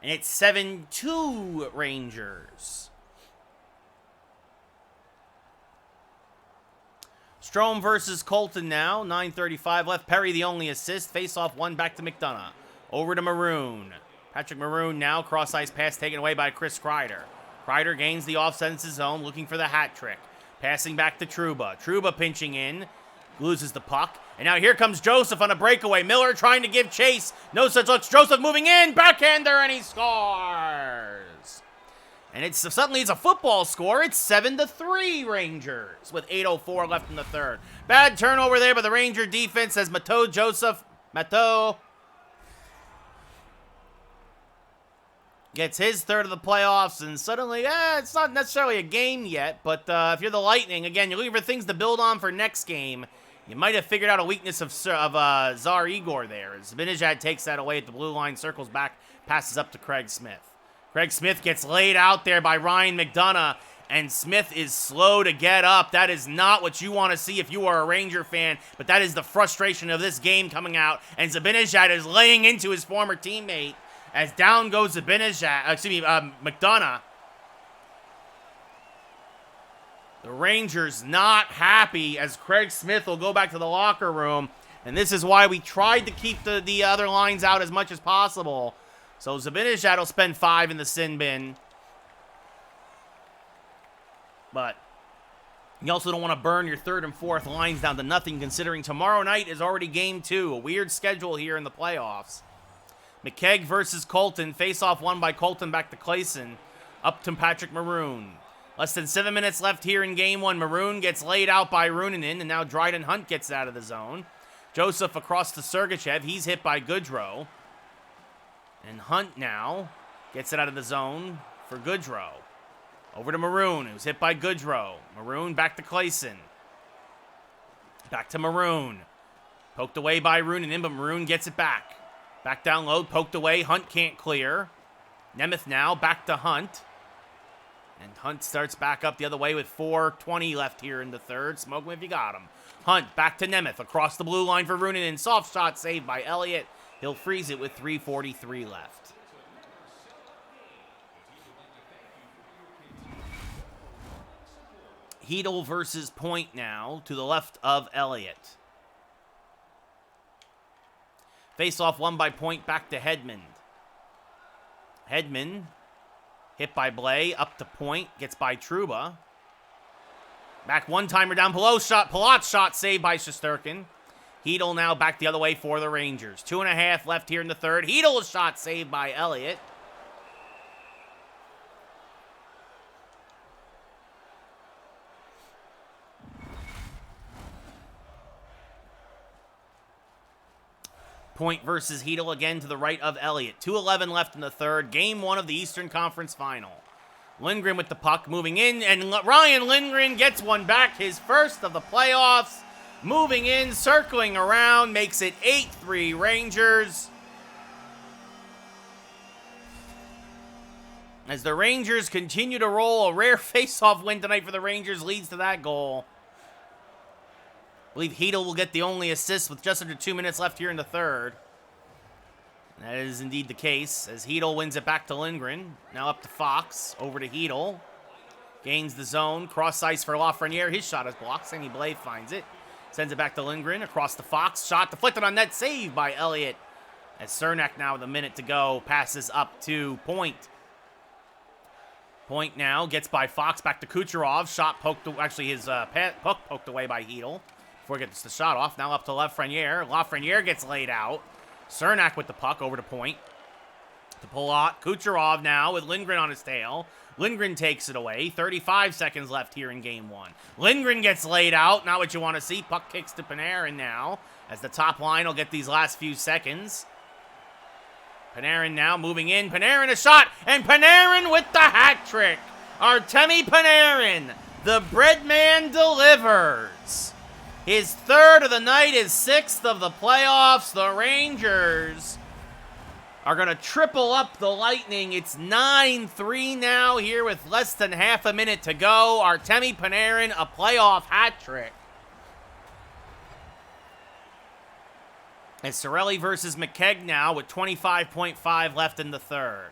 And it's 7-2 Rangers. Strome versus Colton now. 9:35 left. Perry the only assist. Face-off one back to McDonough. Over to Maroon. Patrick Maroon now. Cross-ice pass taken away by Chris Kreider. Kreider gains the offside in his zone, looking for the hat trick. Passing back to Trouba. Trouba pinching in. Loses the puck. And now here comes Joseph on a breakaway. Miller trying to give chase. No such looks. Joseph moving in. Backhander, and he scores. And suddenly it's a football score. It's 7-3 Rangers with 8:04 left in the third. Bad turnover there by the Ranger defense as Matteau gets his third of the playoffs, and suddenly, it's not necessarily a game yet, but if you're the Lightning, again, you're looking for things to build on for next game. You might have figured out a weakness of Tsar Igor there. Zibanejad takes that away at the blue line, circles back, passes up to Craig Smith. Craig Smith gets laid out there by Ryan McDonough, and Smith is slow to get up. That is not what you want to see if you are a Ranger fan, but that is the frustration of this game coming out, and Zibanejad is laying into his former teammate. As down goes McDonough. The Rangers not happy as Craig Smith will go back to the locker room. And this is why we tried to keep the other lines out as much as possible. So Zibanejad will spend 5 in the sin bin. But you also don't want to burn your third and fourth lines down to nothing, considering tomorrow night is already game 2. A weird schedule here in the playoffs. McKegg versus Colton. Face-off won by Colton back to Clayson. Up to Patrick Maroon. Less than 7 minutes left here in game 1. Maroon gets laid out by Runanen, and now Dryden Hunt gets out of the zone. Joseph across to Sergachev. He's hit by Goodrow. And Hunt now gets it out of the zone for Goodrow. Over to Maroon, who's hit by Goodrow. Maroon back to Clayson. Back to Maroon. Poked away by Runanen, but Maroon gets it back. Back down low, poked away. Hunt can't clear. Nemeth now back to Hunt. And Hunt starts back up the other way with 4:20 left here in the third. Smoke him if you got him. Hunt back to Nemeth across the blue line for Runanen. Soft shot saved by Elliott. He'll freeze it with 3:43 left. Hedel versus Point now to the left of Elliott. Face-off won by Point back to Hedman. Hedman hit by Blais, up to Point, gets by Trouba. Back one-timer down below, Palat's shot saved by Shesterkin. Hedel now back the other way for the Rangers. 2.5 left here in the third. Hedel's shot saved by Elliott. Point versus Hedel again to the right of Elliott. 2:11 left in the third. Game 1 of the Eastern Conference Final. Lindgren with the puck moving in, and Ryan Lindgren gets one back, his first of the playoffs. Moving in, circling around, makes it 8-3 Rangers. As the Rangers continue to roll, a rare face-off win tonight for the Rangers leads to that goal. I believe Hedel will get the only assist with just under 2 minutes left here in the third. That is indeed the case, as Hedel wins it back to Lindgren. Now up to Fox, over to Hedel. Gains the zone, cross ice for Lafreniere. His shot is blocked. Sammy Blais finds it. Sends it back to Lindgren, across to Fox. Shot deflected on net, saved by Elliott. As Cernak now with a minute to go, passes up to Point. Point now gets by Fox, back to Kucherov. Shot poked, actually his puck poked away by Hedel. Before he gets the shot off, now up to Lafreniere. Lafreniere gets laid out. Cernak with the puck over to Point. To Palat. Kucherov now with Lindgren on his tail. Lindgren takes it away. 35 seconds left here in game 1. Lindgren gets laid out. Not what you want to see. Puck kicks to Panarin now, as the top line will get these last few seconds. Panarin now moving in. Panarin a shot, and Panarin with the hat trick. Artemi Panarin, the bread man, delivers. His third of the night, his 6th of the playoffs. The Rangers are going to triple up the Lightning. It's 9-3 now here with less than half a minute to go. Artemi Panarin, a playoff hat trick. It's Cirelli versus McKegg now with 25.5 left in the third.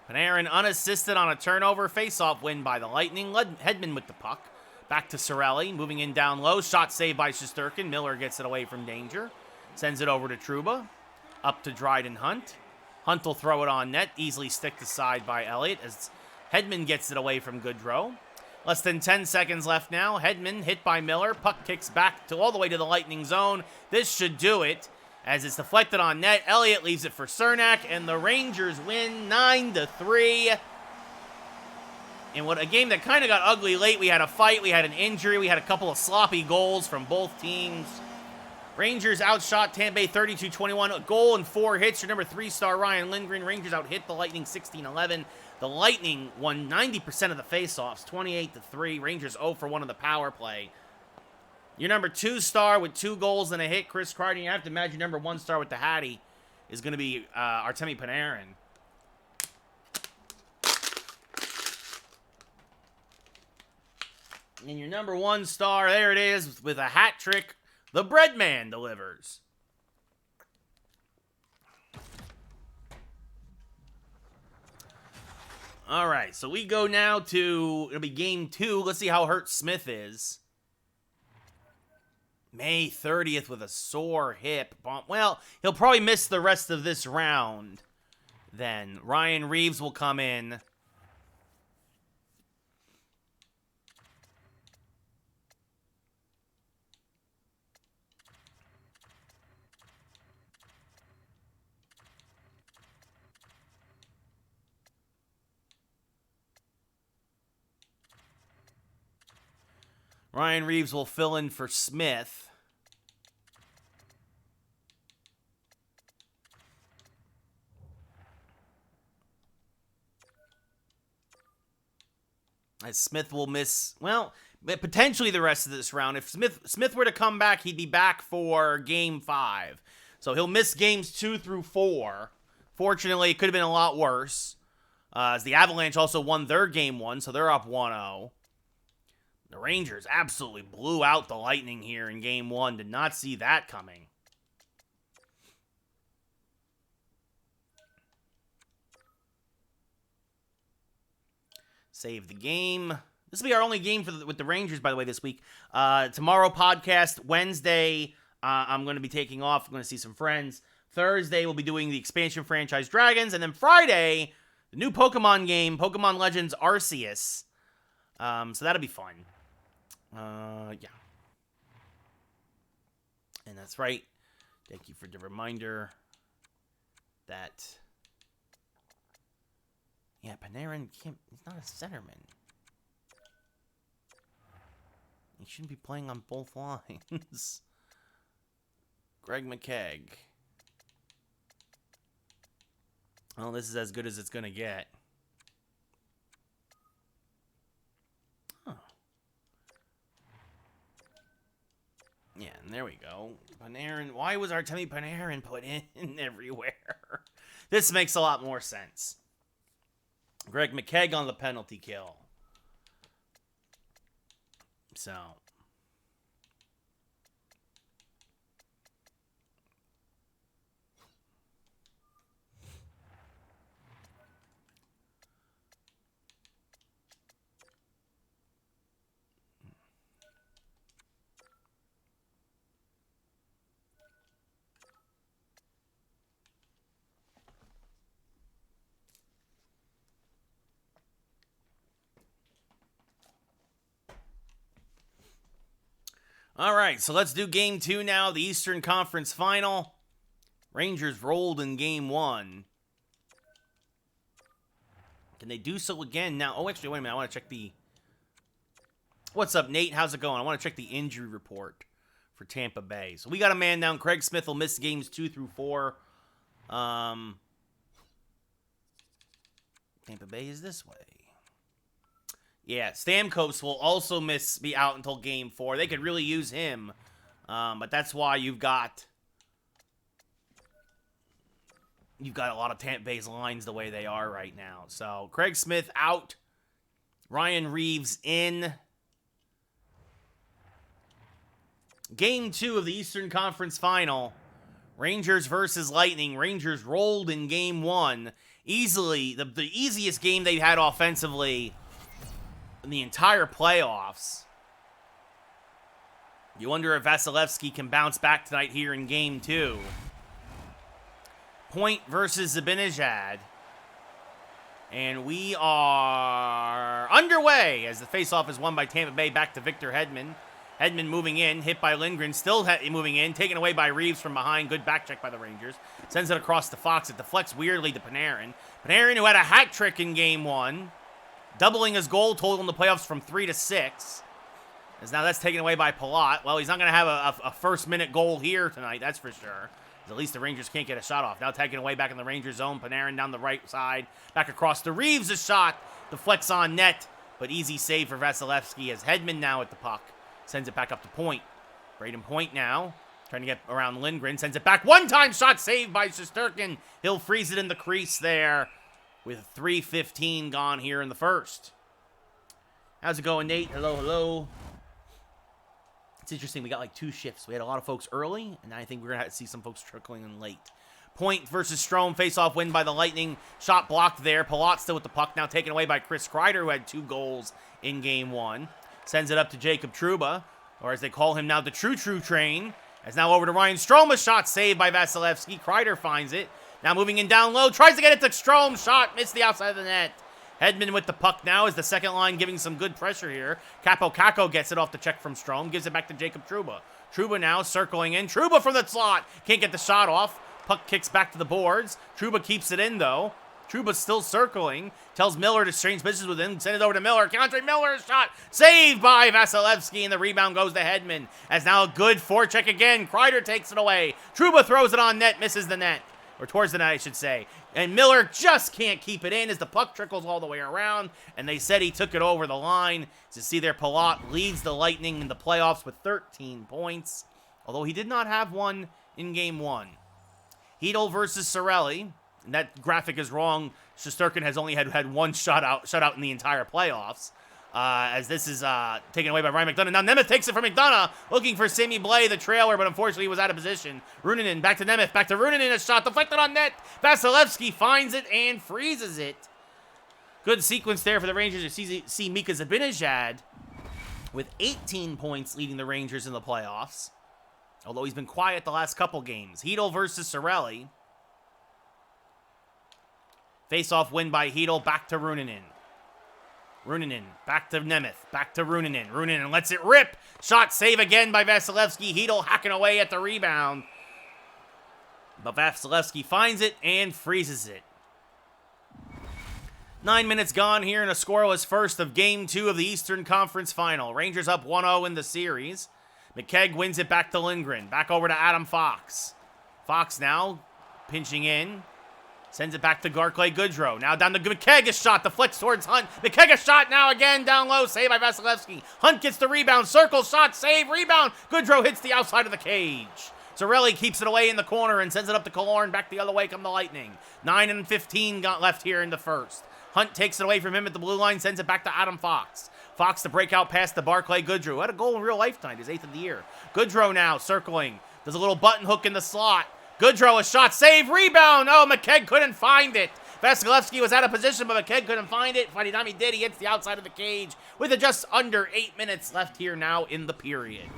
Panarin unassisted on a turnover. Face-off win by the Lightning. Hedman with the puck. Back to Cirelli, moving in down low. Shot saved by Shesterkin. Miller gets it away from danger. Sends it over to Trouba. Up to Dryden Hunt. Hunt will throw it on net. Easily sticked aside by Elliott as Hedman gets it away from Goodrow. Less than 10 seconds left now. Hedman hit by Miller. Puck kicks back to all the way to the Lightning zone. This should do it as it's deflected on net. Elliott leaves it for Cernak, and the Rangers win 9-3. In what a game that kind of got ugly late. We had a fight, we had an injury, we had a couple of sloppy goals from both teams. Rangers outshot Tampa Bay 32-21, a goal and 4 hits. Your number 3-star Ryan Lindgren. Rangers out-hit the Lightning 16-11. The Lightning won 90% of the faceoffs, 28-3. Rangers 0 for 1 on the power play. Your number 2-star with 2 goals and a hit, Chris Kreider. You have to imagine your number 1-star with the Hattie is going to be Artemi Panarin. And your number 1-star, there it is, with a hat trick. The Breadman delivers. All right, so we go now to, it'll be game 2. Let's see how hurt Smith is. May 30th with a sore hip. Well, he'll probably miss the rest of this round. Then Ryan Reeves will come in. Ryan Reeves will fill in for Smith. As Smith will miss, well, potentially the rest of this round. If Smith were to come back, he'd be back for Game 5. So he'll miss Games 2 through 4. Fortunately, it could have been a lot worse. As the Avalanche also won their Game 1, so they're up 1-0. The Rangers absolutely blew out the Lightning here in Game 1. Did not see that coming. Save the game. This will be our only game with the Rangers, by the way, this week. Tomorrow podcast. Wednesday, I'm going to be taking off. I'm going to see some friends. Thursday, we'll be doing the expansion franchise Dragons. And then Friday, the new Pokemon game, Pokemon Legends Arceus. So that'll be fun. Yeah. And that's right. Thank you for the reminder that, yeah, Panarin can't, he's not a centerman. He shouldn't be playing on both lines. Greg McKegg. Well, this is as good as it's going to get. Yeah, and there we go. Panarin. Why was Artemi Panarin put in everywhere? This makes a lot more sense. Greg McKegg on the penalty kill. So. All right, so let's do Game 2 now, the Eastern Conference Final. Rangers rolled in Game 1. Can they do so again now? Oh, actually, wait a minute. I want to check the... What's up, Nate? How's it going? I want to check the injury report for Tampa Bay. So we got a man down. Craig Smith will miss Games 2 through 4. Tampa Bay is this way. Yeah, Stamkos will also be out until Game 4. They could really use him. But that's why you've got a lot of Tampa Bay's lines the way they are right now. So, Craig Smith out. Ryan Reeves in. Game 2 of the Eastern Conference Final. Rangers versus Lightning. Rangers rolled in Game 1. Easily, the easiest game they've had offensively in the entire playoffs. You wonder if Vasilevsky can bounce back tonight here in Game 2. Point versus Zibanejad. And we are underway as the faceoff is won by Tampa Bay back to Victor Hedman. Hedman moving in, hit by Lindgren, still moving in, taken away by Reeves from behind. Good back check by the Rangers. Sends it across to Fox. It deflects weirdly to Panarin. Panarin, who had a hat trick in Game 1, doubling his goal total in the playoffs from 3 to 6. As now that's taken away by Palat. Well, he's not going to have a first-minute goal here tonight, that's for sure. At least the Rangers can't get a shot off. Now taken away back in the Rangers zone. Panarin down the right side. Back across to Reeves. A shot. Deflects on net. But easy save for Vasilevsky as Hedman now at the puck. Sends it back up to Point. Braden Point now. Trying to get around Lindgren. Sends it back. One-time shot saved by Shesterkin. He'll freeze it in the crease there with 3:15 gone here in the first. How's it going, Nate? Hello, hello. It's interesting, we got like 2 shifts. We had a lot of folks early, and I think we're going to have to see some folks trickling in late. Point versus Strome, face-off win by the Lightning. Shot blocked there. Palat still with the puck, now taken away by Chris Kreider, who had 2 goals in Game 1. Sends it up to Jacob Trouba, or as they call him now, the True Train. As now over to Ryan Strome, a shot saved by Vasilevsky. Kreider finds it. Now moving in down low, tries to get it to Strome. Shot, missed the outside of the net. Hedman with the puck now as the second line giving some good pressure here. Capo Caco gets it off the check from Strome. Gives it back to Jacob Trouba. Trouba now circling in. Trouba from the slot. Can't get the shot off. Puck kicks back to the boards. Trouba keeps it in though. Trouba's still circling. Tells Miller to exchange business with him. Send it over to Miller. Contre Miller shot. Saved by Vasilevsky. And the rebound goes to Hedman. As now a good forecheck again. Kreider takes it away. Trouba throws it on net. Misses the net. Or towards the net, I should say. And Miller just can't keep it in as the puck trickles all the way around. And they said he took it over the line. As you see there, Palat leads the Lightning in the playoffs with 13 points. Although he did not have one in Game 1. Hedl versus Cirelli. And that graphic is wrong. Shesterkin has only had one shutout in the entire playoffs. As this is taken away by Ryan McDonough. Now Nemeth takes it from McDonough, looking for Sammy Blais, the trailer, but unfortunately he was out of position. Runanen, back to Nemeth, back to Runanen, a shot deflected on net. Vasilevsky finds it and freezes it. Good sequence there for the Rangers to see Mika Zibanejad with 18 points leading the Rangers in the playoffs. Although he's been quiet the last couple games. Hedl versus Cirelli. Face-off win by Hedl, back to Runanen. Runanen, back to Nemeth, back to Runanen. Runanen lets it rip. Shot save again by Vasilevsky. Hedl hacking away at the rebound. But Vasilevsky finds it and freezes it. 9 minutes gone here in a scoreless first of Game 2 of the Eastern Conference Final. Rangers up 1-0 in the series. McKegg wins it back to Lindgren. Back over to Adam Fox. Fox now pinching in. Sends it back to Barclay Goodrow. Now down to McKegg, a shot. Deflects towards Hunt. McKegg, a shot now again down low. Save by Vasilevsky. Hunt gets the rebound. Circle, shot, save, rebound. Goodrow hits the outside of the cage. Cirelli keeps it away in the corner and sends it up to Killorn. Back the other way come the Lightning. 9:15 got left here in the first. Hunt takes it away from him at the blue line. Sends it back to Adam Fox. Fox to break out past the Barclay Goodrow. Had a goal in real life tonight. His 8th of the year. Goodrow now circling. Does a little button hook in the slot. Goodrow, a shot, save, rebound. Oh, McKegg couldn't find it. Vasilevsky was out of position, but McKegg couldn't find it. By the time he did, he hits the outside of the cage with just under 8 minutes left here now in the period.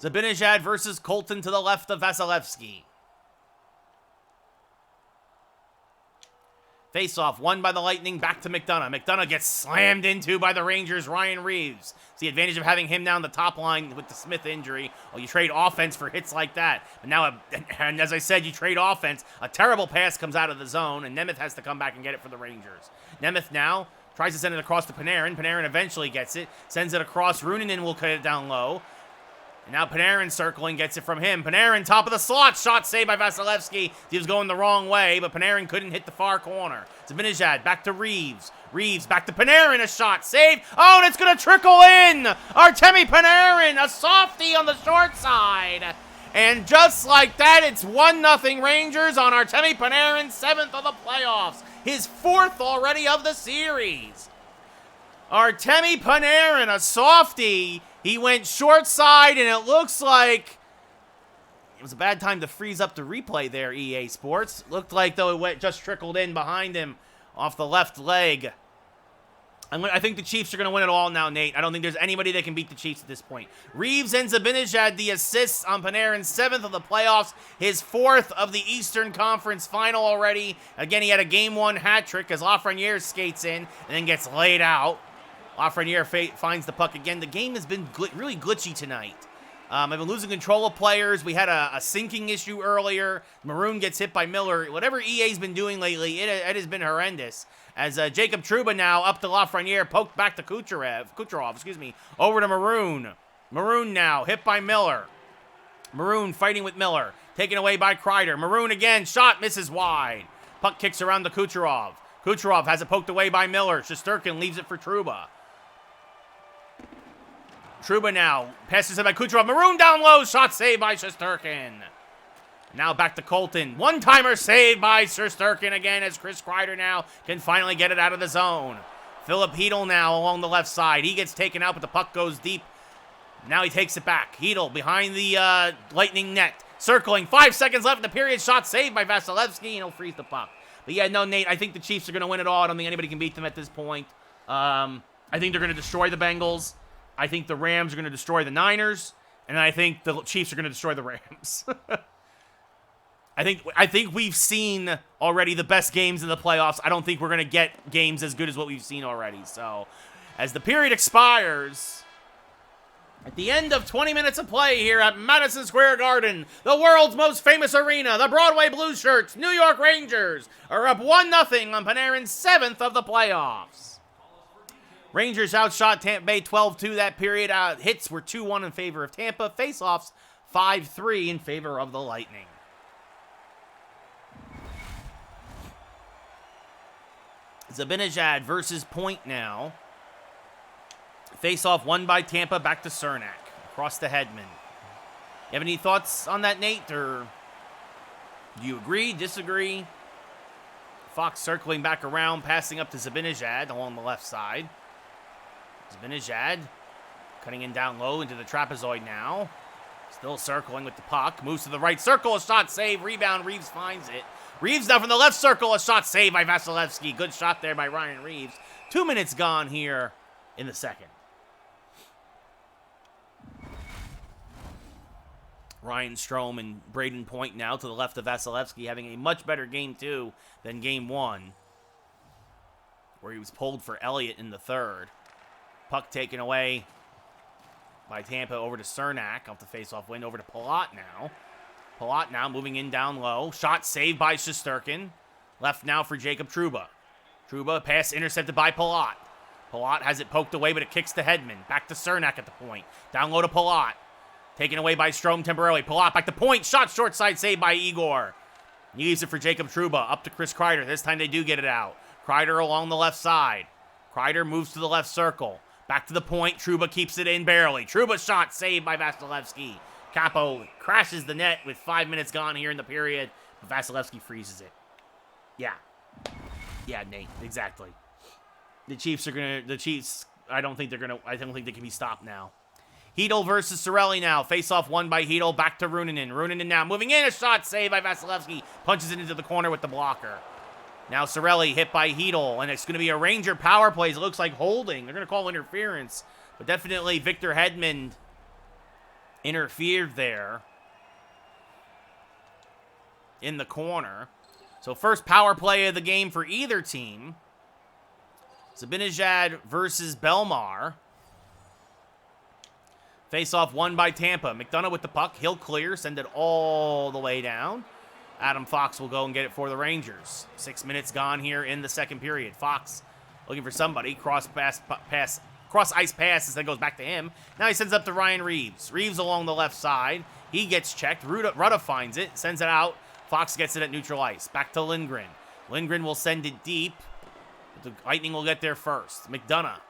Zibanejad versus Colton to the left of Vasilevsky. Face-off won by the Lightning, back to McDonough. McDonough gets slammed into by the Rangers' Ryan Reeves. It's the advantage of having him down the top line with the Smith injury. Well, you trade offense for hits like that. But now, and as I said, you trade offense. A terrible pass comes out of the zone, and Nemeth has to come back and get it for the Rangers. Nemeth now tries to send it across to Panarin. Panarin eventually gets it. Sends it across. Runanen will cut it down low. And now Panarin circling, gets it from him. Panarin, top of the slot, shot saved by Vasilevsky. He was going the wrong way, but Panarin couldn't hit the far corner. Zibanejad, back to Reeves. Reeves, back to Panarin, a shot, saved. Oh, and it's going to trickle in. Artemi Panarin, a softie on the short side. And just like that, it's 1-0 Rangers on Artemi Panarin, 7th of the playoffs. His 4th already of the series. Artemi Panarin, a softie. He went short side, and it looks like it was a bad time to freeze up the replay there, EA Sports. Looked like, though, it just trickled in behind him off the left leg I think the Chiefs are going to win it all now, Nate. I don't think there's anybody that can beat the Chiefs at this point. Reeves and Zibanejad, the assists on Panarin's 7th of the playoffs, his 4th of the Eastern Conference final already. Again, he had a Game 1 hat trick as Lafreniere skates in and then gets laid out. Lafreniere finds the puck again. The game has been really glitchy tonight. I've been losing control of players. We had a sinking issue earlier. Maroon gets hit by Miller. Whatever EA's been doing lately, it has been horrendous. As Jacob Trouba now up to Lafreniere, poked back to Kucherov, over to Maroon. Maroon now, hit by Miller. Maroon fighting with Miller, taken away by Kreider. Maroon again, shot, misses wide. Puck kicks around to Kucherov. Kucherov has it poked away by Miller. Shesterkin leaves it for Trouba. Trouba now, passes it by Kucherov. Maroon down low, shot saved by Shesterkin. Now back to Colton. One-timer saved by Shesterkin again as Chris Kreider now can finally get it out of the zone. Philip Hedl now along the left side. He gets taken out, but the puck goes deep. Now he takes it back. Hedl behind the Lightning net. Circling. 5 seconds left in the period. Shot saved by Vasilevsky, and he'll freeze the puck. But yeah, no, Nate, I think the Chiefs are going to win it all. I don't think anybody can beat them at this point. I think they're going to destroy the Bengals. I think the Rams are going to destroy the Niners. And I think the Chiefs are going to destroy the Rams. I think we've seen already the best games in the playoffs. I don't think we're going to get games as good as what we've seen already. So, as the period expires, at the end of 20 minutes of play here at Madison Square Garden, the world's most famous arena, the Broadway Blue Shirts, New York Rangers, are up 1-0 on Panarin's 7th of the playoffs. Rangers outshot Tampa Bay 12-2 that period. Hits were 2-1 in favor of Tampa. Faceoffs 5-3 in favor of the Lightning. Zibanejad versus Point now. Face-off won by Tampa, back to Cernak. Across to Hedman. You have any thoughts on that, Nate? Or do you agree, disagree? Fox circling back around, passing up to Zibanejad along the left side. Zibanejad cutting in down low into the trapezoid now. Still circling with the puck. Moves to the right circle. A shot save. Rebound. Reeves finds it. Reeves now from the left circle. A shot saved by Vasilevsky. Good shot there by Ryan Reeves. 2 minutes gone here in the second. Ryan Strome and Braden Point now to the left of Vasilevsky, having a much better game 2 than game 1, where he was pulled for Elliott in the third. Puck taken away by Tampa over to Cernak off the faceoff win. Over to Palat now. Palat now moving in down low. Shot saved by Shesterkin. Left now for Jacob Trouba. Trouba, pass intercepted by Palat. Palat has it poked away, but it kicks to Hedman. Back to Cernak at the point. Down low to Palat. Taken away by Strome temporarily. Palat back to point. Shot short side saved by Igor. He leaves it for Jacob Trouba. Up to Chris Kreider. This time they do get it out. Kreider along the left side. Kreider moves to the left circle. Back to the point. Trouba keeps it in barely. Trouba shot saved by Vasilevsky. Capo crashes the net with 5 minutes gone here in the period. But Vasilevsky freezes it. Yeah. Yeah, Nate. Exactly. The Chiefs, I don't think they can be stopped now. Hedl versus Cirelli now. Face-off won by Hedl. Back to Runanen. Runanen now moving in. A shot saved by Vasilevsky. Punches it into the corner with the blocker. Now Cirelli hit by Hedl, and it's going to be a Ranger power play. It looks like holding. They're going to call interference. But definitely Victor Hedman interfered there in the corner. So first power play of the game for either team. Zibanejad versus Belmar. Face-off won by Tampa. McDonough with the puck. He'll clear. Send it all the way down. Adam Fox will go and get it for the Rangers. 6 minutes gone here in the second period. Fox looking for somebody. Cross ice pass as that goes back to him. Now he sends up to Ryan Reeves. Reeves along the left side. He gets checked. Rutta finds it. Sends it out. Fox gets it at neutral ice. Back to Lindgren. Lindgren will send it deep. But the Lightning will get there first. McDonough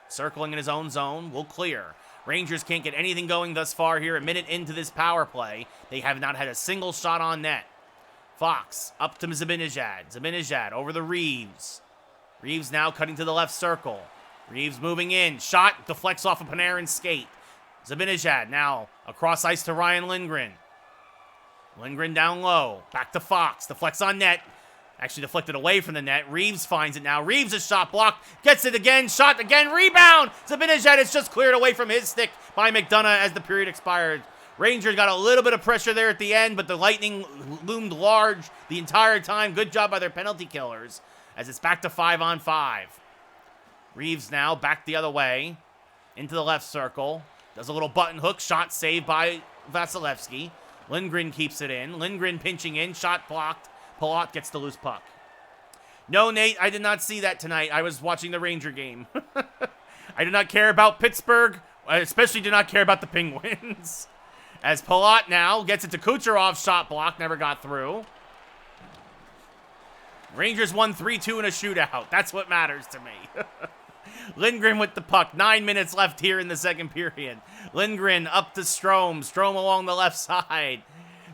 circling in his own zone. Will clear. Rangers can't get anything going thus far here. A minute into this power play. They have not had a single shot on net. Fox up to Zibanejad. Zibanejad over the Reeves. Reeves now cutting to the left circle. Reeves moving in. Shot deflects off of Panarin's skate. Zibanejad now across ice to Ryan Lindgren. Lindgren down low. Back to Fox. Deflects on net. Actually deflected away from the net. Reeves finds it now. Reeves is shot blocked. Gets it again. Shot again. Rebound. Zibanejad is just cleared away from his stick by McDonough as the period expired. Rangers got a little bit of pressure there at the end, but the Lightning loomed large the entire time. Good job by their penalty killers as it's back to 5-on-5. Reeves now back the other way into the left circle. Does a little button hook. Shot saved by Vasilevsky. Lindgren keeps it in. Lindgren pinching in. Shot blocked. Palat gets the loose puck. No, Nate, I did not see that tonight. I was watching the Ranger game. I do not care about Pittsburgh. I especially do not care about the Penguins. As Palat now gets it to Kucherov. Shot block. Never got through. Rangers won 3-2 in a shootout. That's what matters to me. Lindgren with the puck. 9 minutes left here in the second period. Lindgren up to Strome. Strome along the left side.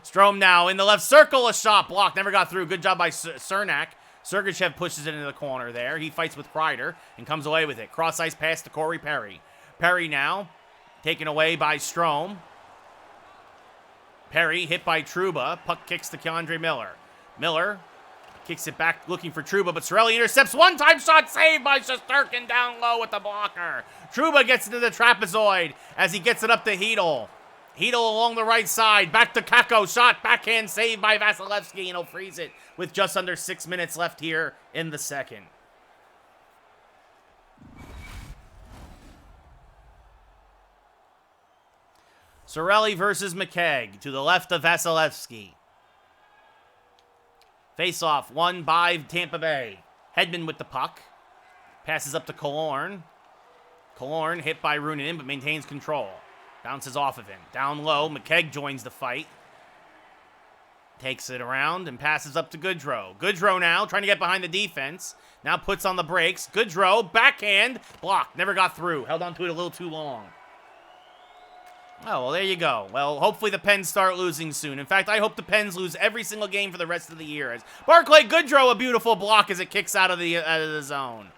Strome now in the left circle. A shot blocked. Never got through. Good job by Cernak. Sergachev pushes it into the corner there. He fights with Kreider and comes away with it. Cross-ice pass to Corey Perry. Perry now taken away by Strome. Perry hit by Trouba. Puck kicks to Keandre Miller. Miller kicks it back looking for Trouba, but Cirelli intercepts. One-time shot saved by Shesterkin down low with the blocker. Trouba gets into the trapezoid as he gets it up to Hedel. Hedel along the right side. Back to Kakko. Shot. Backhand saved by Vasilevsky, and he'll freeze it with just under 6 minutes left here in the second. Cirelli versus McKegg to the left of Vasilevsky. Face-off won by Tampa Bay. Hedman with the puck. Passes up to Killorn. Killorn hit by Ruunanen, but maintains control. Bounces off of him. Down low, McKegg joins the fight. Takes it around and passes up to Goodrow. Goodrow now trying to get behind the defense. Now puts on the brakes. Goodrow, backhand, blocked. Never got through. Held on to it a little too long. Oh, well, there you go. Well, hopefully the Pens start losing soon. In fact, I hope the Pens lose every single game for the rest of the year. As Barclay Goodrow, a beautiful block as it kicks out of the zone.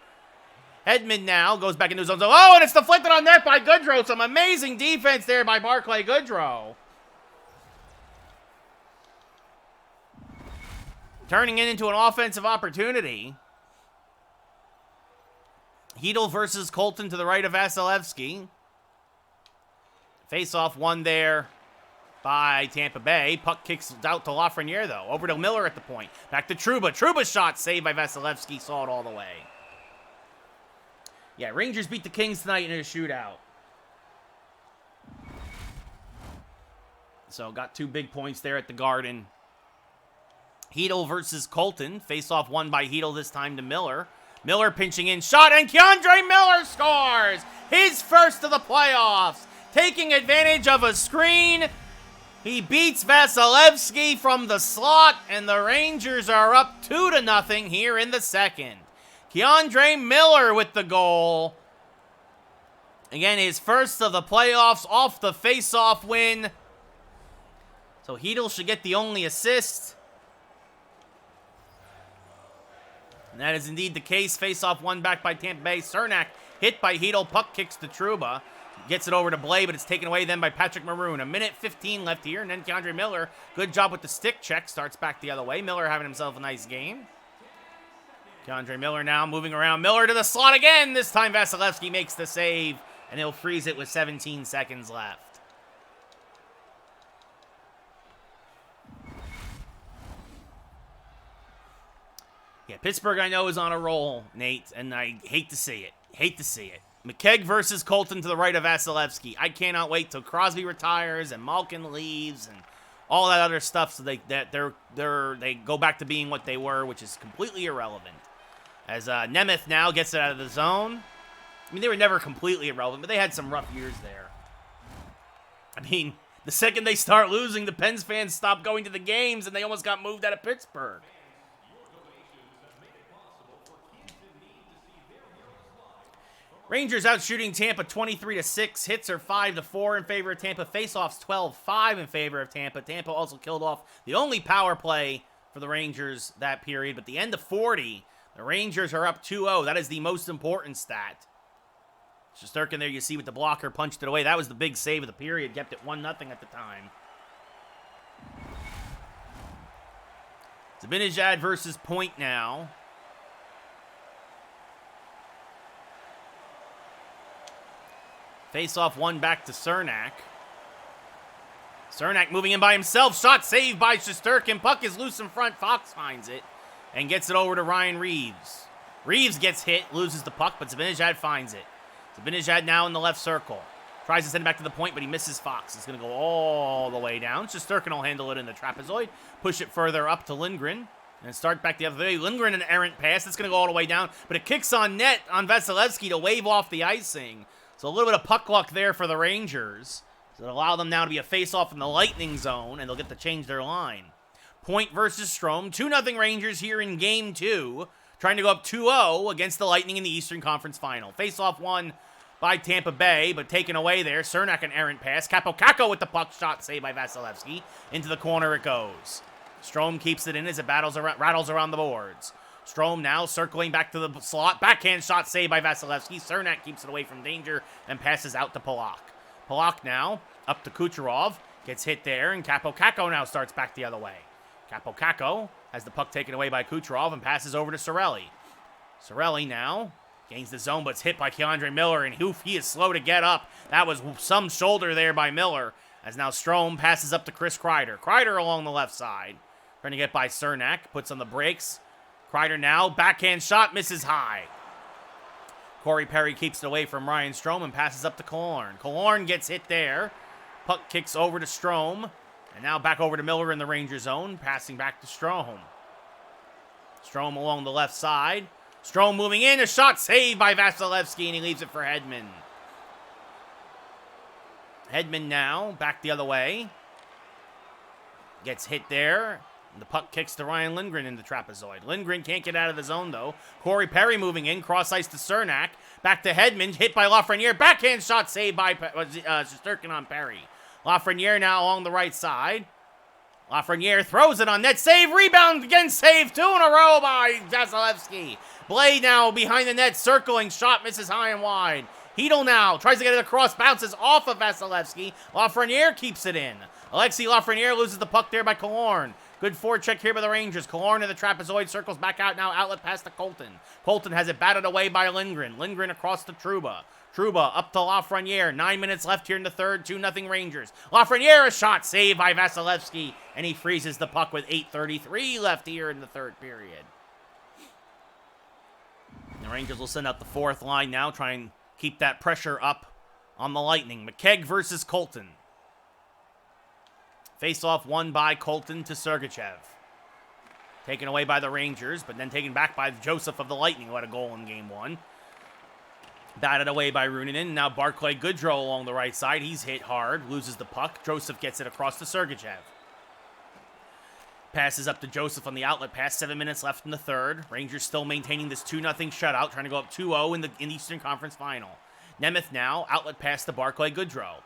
Hedman now goes back into his own zone. Oh, and it's deflected on net by Goodrow. Some amazing defense there by Barclay Goodrow. Turning it into an offensive opportunity. Hedel versus Colton to the right of Vasilevsky. Face-off won there by Tampa Bay. Puck kicks out to Lafreniere, though. Over to Miller at the point. Back to Trouba. Trouba's shot saved by Vasilevsky. Saw it all the way. Yeah, Rangers beat the Kings tonight in a shootout. So, got 2 big points there at the Garden. Hedel versus Colton. Face-off won by Hedel, this time to Miller. Miller pinching in. Shot, and Keandre Miller scores! His first of the playoffs. Taking advantage of a screen. He beats Vasilevsky from the slot, and the Rangers are up 2-0 here in the second. Keandre Miller with the goal. Again, his first of the playoffs off the face-off win. So Hedel should get the only assist. And that is indeed the case. Face-off won back by Tampa Bay. Cernak hit by Hedel. Puck kicks to Trouba. Gets it over to Blay, but it's taken away then by Patrick Maroon. 1:15 left here, and then Keandre Miller, good job with the stick check, starts back the other way. Miller having himself a nice game. Keandre Miller now moving around. Miller to the slot again. This time Vasilevsky makes the save, and he'll freeze it with 17 seconds left. Yeah, Pittsburgh, I know, is on a roll, Nate, and I hate to see it. Hate to see it. McKegg versus Colton to the right of Vasilevsky. I cannot wait till Crosby retires and Malkin leaves and all that other stuff, so they go back to being what they were, which is completely irrelevant. As Nemeth now gets it out of the zone. I mean, they were never completely irrelevant, but they had some rough years there. I mean, the second they start losing, the Pens fans stop going to the games, and they almost got moved out of Pittsburgh. Rangers out shooting Tampa 23-6. Hits are 5-4 in favor of Tampa. Faceoffs 12-5 in favor of Tampa. Tampa also killed off the only power play for the Rangers that period. But the end of 40, the Rangers are up 2-0. That is the most important stat. Shesterkin there, you see with the blocker, punched it away. That was the big save of the period. Kept it 1-0 at the time. Zibanejad versus Point now. Face-off one back to Cernak. Cernak moving in by himself. Shot saved by Shesterkin. Puck is loose in front. Fox finds it and gets it over to Ryan Reeves. Reeves gets hit, loses the puck, but Zibanejad finds it. Zibanejad now in the left circle. Tries to send it back to the point, but he misses Fox. It's going to go all the way down. Shesterkin will handle it in the trapezoid. Push it further up to Lindgren. And start back the other way. Lindgren, an errant pass. It's going to go all the way down. But it kicks on net on Vasilevsky to wave off the icing. So a little bit of puck luck there for the Rangers. So it'll allow them now to be a face-off in the Lightning zone. And they'll get to change their line. Point versus Strome. 2-0 Rangers here in Game 2. Trying to go up 2-0 against the Lightning in the Eastern Conference Final. Face-off one by Tampa Bay, but taken away there. Cernak an errant pass. Capo with the puck, shot saved by Vasilevsky. Into the corner it goes. Strome keeps it in as it rattles around the boards. Strome now circling back to the slot. Backhand shot saved by Vasilevsky. Cernak keeps it away from danger and passes out to Polak. Polak now up to Kucherov. Gets hit there, and Capo now starts back the other way. Capo has the puck taken away by Kucherov and passes over to Cirelli. Cirelli now gains the zone, but it's hit by Keandre Miller, and he is slow to get up. That was some shoulder there by Miller, as now Strome passes up to Chris Kreider. Kreider along the left side. Trying to get by Cernak, puts on the brakes. Kreider now, backhand shot, misses high. Corey Perry keeps it away from Ryan Strome and passes up to Killorn. Killorn gets hit there. Puck kicks over to Strome. And now back over to Miller in the Ranger zone, passing back to Strome. Strome along the left side. Strome moving in, a shot saved by Vasilevsky, and he leaves it for Hedman. Hedman now, back the other way. Gets hit there. And the puck kicks to Ryan Lindgren in the trapezoid. Lindgren can't get out of the zone, though. Corey Perry moving in. Cross ice to Cernak. Back to Hedman. Hit by Lafreniere. Backhand shot saved by Shesterkin on Perry. Lafreniere now along the right side. Lafreniere throws it on net. Save. Rebound again. Save. 2 in a row by Vasilevsky. Blade now behind the net. Circling. Shot misses high and wide. Hedl now tries to get it across. Bounces off of Vasilevsky. Lafreniere keeps it in. Alexi Lafreniere loses the puck there by Killorn. Good forecheck here by the Rangers. Killorn in the trapezoid, circles back out now, outlet pass to Colton. Colton has it batted away by Lindgren. Lindgren across to Trouba. Trouba up to Lafreniere. 9 minutes left here in the third, 2-0 Rangers. Lafreniere, a shot saved by Vasilevsky, and he freezes the puck with 8:33 left here in the third period. The Rangers will send out the fourth line now, try and keep that pressure up on the Lightning. McKegg versus Colton. Face-off won by Colton to Sergachev. Taken away by the Rangers, but then taken back by Joseph of the Lightning, who had a goal in Game 1. Batted away by Runinen. Now Barclay Goodrow along the right side. He's hit hard, loses the puck. Joseph gets it across to Sergachev. Passes up to Joseph on the outlet pass. 7 minutes left in the third. Rangers still maintaining this 2-0 shutout, trying to go up 2-0 in the Eastern Conference Final. Nemeth now, outlet pass to Barclay Goodrow.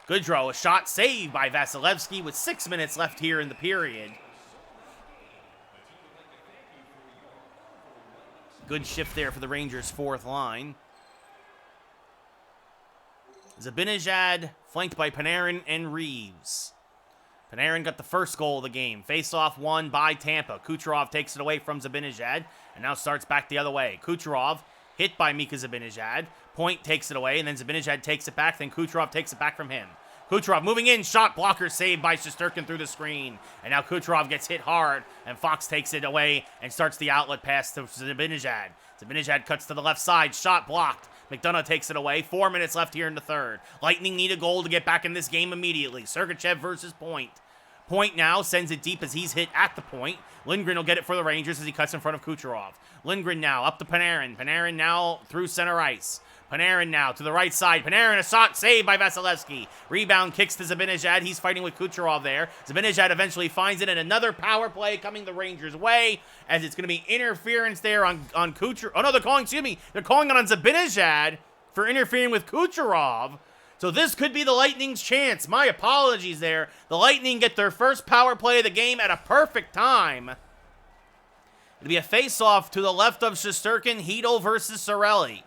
Goodrow, a shot saved by Vasilevsky with 6 minutes left here in the period. Good shift there for the Rangers' fourth line. Zibanejad flanked by Panarin and Reeves. Panarin got the first goal of the game. Face-off won by Tampa. Kucherov takes it away from Zibanejad and now starts back the other way. Kucherov hit by Mika Zibanejad. Point takes it away, and then Zibanejad takes it back. Then Kucherov takes it back from him. Kucherov moving in. Shot blocker saved by Shesterkin through the screen. And now Kucherov gets hit hard, and Fox takes it away and starts the outlet pass to Zibanejad. Zibanejad cuts to the left side. Shot blocked. McDonough takes it away. 4 minutes left here in the third. Lightning need a goal to get back in this game immediately. Sergachev versus Point. Point now sends it deep as he's hit at the point. Lindgren will get it for the Rangers as he cuts in front of Kucherov. Lindgren now up to Panarin. Panarin now through center ice. Panarin now to the right side. Panarin, a shot saved by Vasilevsky. Rebound kicks to Zibanejad. He's fighting with Kucherov there. Zibanejad eventually finds it, and another power play coming the Rangers' way, as it's going to be interference there on Kucherov. Oh, no, they're calling it on Zibanejad for interfering with Kucherov. So this could be the Lightning's chance. My apologies there. The Lightning get their first power play of the game at a perfect time. It'll be a face-off to the left of Shesterkin. Hedl versus Cirelli.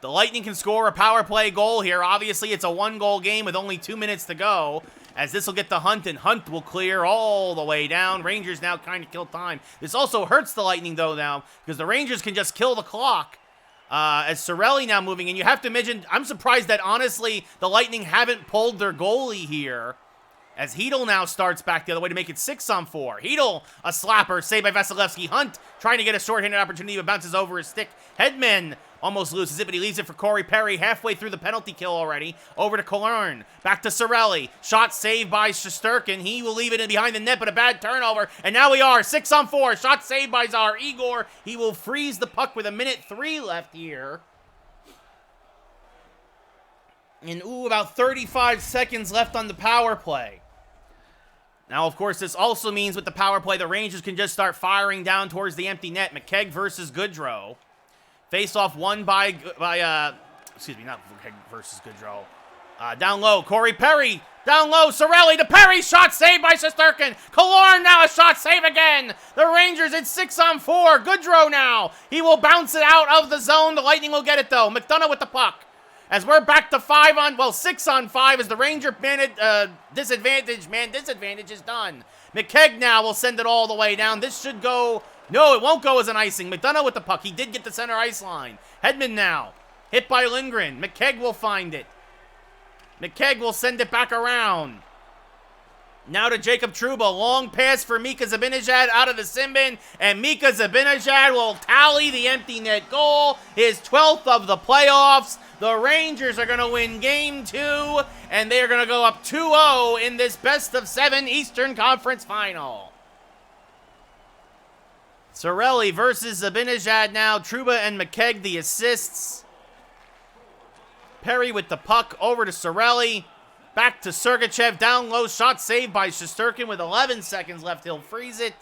The Lightning can score a power play goal here. Obviously, it's a 1-goal game with only 2 minutes to go, as this will get to Hunt, and Hunt will clear all the way down. Rangers now kind of kill time. This also hurts the Lightning, though, now, because the Rangers can just kill the clock. As Cirelli now moving in. You have to imagine, I'm surprised that, honestly, the Lightning haven't pulled their goalie here, as Hedl now starts back the other way to make it 6-on-4. Hedl, a slapper, saved by Vasilevsky. Hunt trying to get a shorthanded opportunity, but bounces over his stick. Hedman almost loses it, but he leaves it for Corey Perry halfway through the penalty kill already. Over to Killorn. Back to Cirelli. Shot saved by Shesterkin. He will leave it in behind the net, but a bad turnover. And now we are 6-on-4. Shot saved by Tsar Igor. He will freeze the puck with 1:03 left here. And, about 35 seconds left on the power play. Now, of course, this also means with the power play, the Rangers can just start firing down towards the empty net. McKegg versus Goodrow. Face-off won by excuse me, not McKegg versus Goodrow. Down low, Corey Perry. Down low, Cirelli to Perry. Shot saved by Shesterkin. Killorn now a shot save again. The Rangers, it's 6-on-4. Goodrow now. He will bounce it out of the zone. The Lightning will get it, though. McDonough with the puck. As we're back to 6-on-5 as the Ranger disadvantage is done. McKegg now will send it all the way down. This should go... No, it won't go as an icing. McDonough with the puck. He did get the center ice line. Hedman now. Hit by Lindgren. McKegg will find it. McKegg will send it back around. Now to Jacob Trouba. Long pass for Mika Zibanejad out of the sin bin. And Mika Zibanejad will tally the empty net goal. His 12th of the playoffs. The Rangers are going to win Game 2. And they are going to go up 2-0 in this best-of-7 Eastern Conference Final. Cirelli versus Zibanejad now. Trouba and McKegg the assists. Perry with the puck over to Cirelli. Back to Sergachev. Down low. Shot saved by Shesterkin with 11 seconds left. He'll freeze it.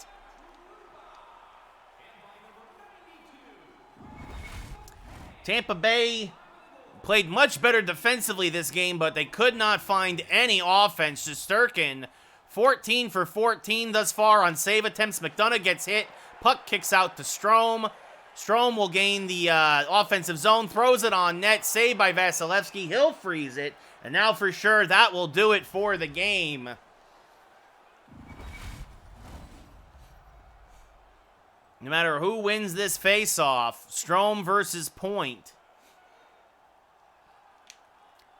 Tampa Bay played much better defensively this game, but they could not find any offense. Shesterkin, 14 for 14 thus far on save attempts. McDonough gets hit. Puck kicks out to Strome. Strome will gain the offensive zone, throws it on net, saved by Vasilevsky. He'll freeze it, and now for sure that will do it for the game. No matter who wins this face-off, Strome versus Point.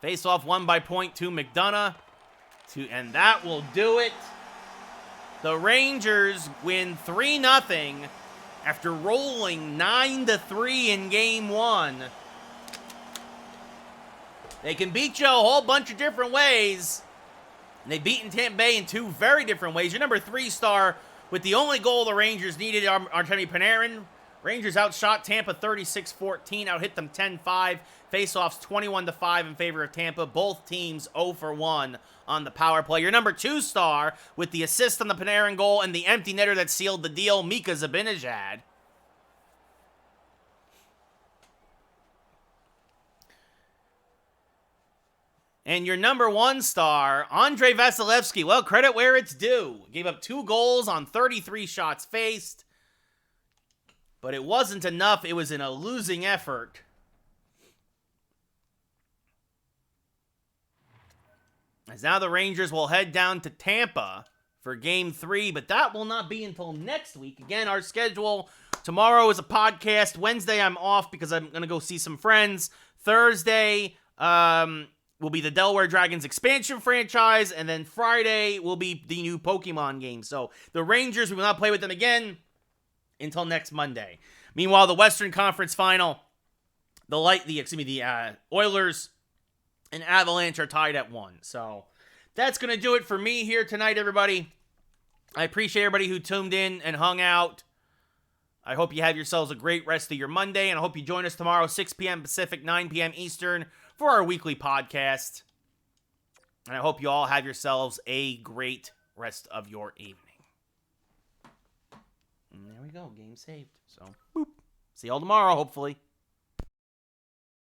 Face-off won by Point to McDonough, and that will do it. The Rangers win 3-0 after rolling 9-3 in Game 1. They can beat you a whole bunch of different ways. They've beaten Tampa Bay in 2 very different ways. Your number 3 star, with the only goal the Rangers needed, Artemi Panarin. Rangers outshot Tampa 36-14, out-hit them 10-5. Face-offs 21-5 in favor of Tampa. Both teams 0 for 1 on the power play. Your number 2 star, with the assist on the Panarin goal and the empty netter that sealed the deal, Mika Zibanejad. And your number 1 star, Andrei Vasilevsky. Well, credit where it's due. Gave up 2 goals on 33 shots faced. But it wasn't enough. It was in a losing effort. As now the Rangers will head down to Tampa for Game 3, but that will not be until next week. Again, our schedule, tomorrow is a podcast. Wednesday, I'm off because I'm going to go see some friends. Thursday will be the Delaware Dragons expansion franchise, and then Friday will be the new Pokemon game. So the Rangers, we will not play with them again until next Monday. Meanwhile, the Western Conference Final, the Oilers and Avalanche are tied at 1. So that's going to do it for me here tonight, everybody. I appreciate everybody who tuned in and hung out. I hope you have yourselves a great rest of your Monday, and I hope you join us tomorrow, 6 p.m. Pacific, 9 p.m. Eastern, for our weekly podcast. And I hope you all have yourselves a great rest of your evening. And there we go. Game saved. So, boop. See y'all tomorrow, hopefully.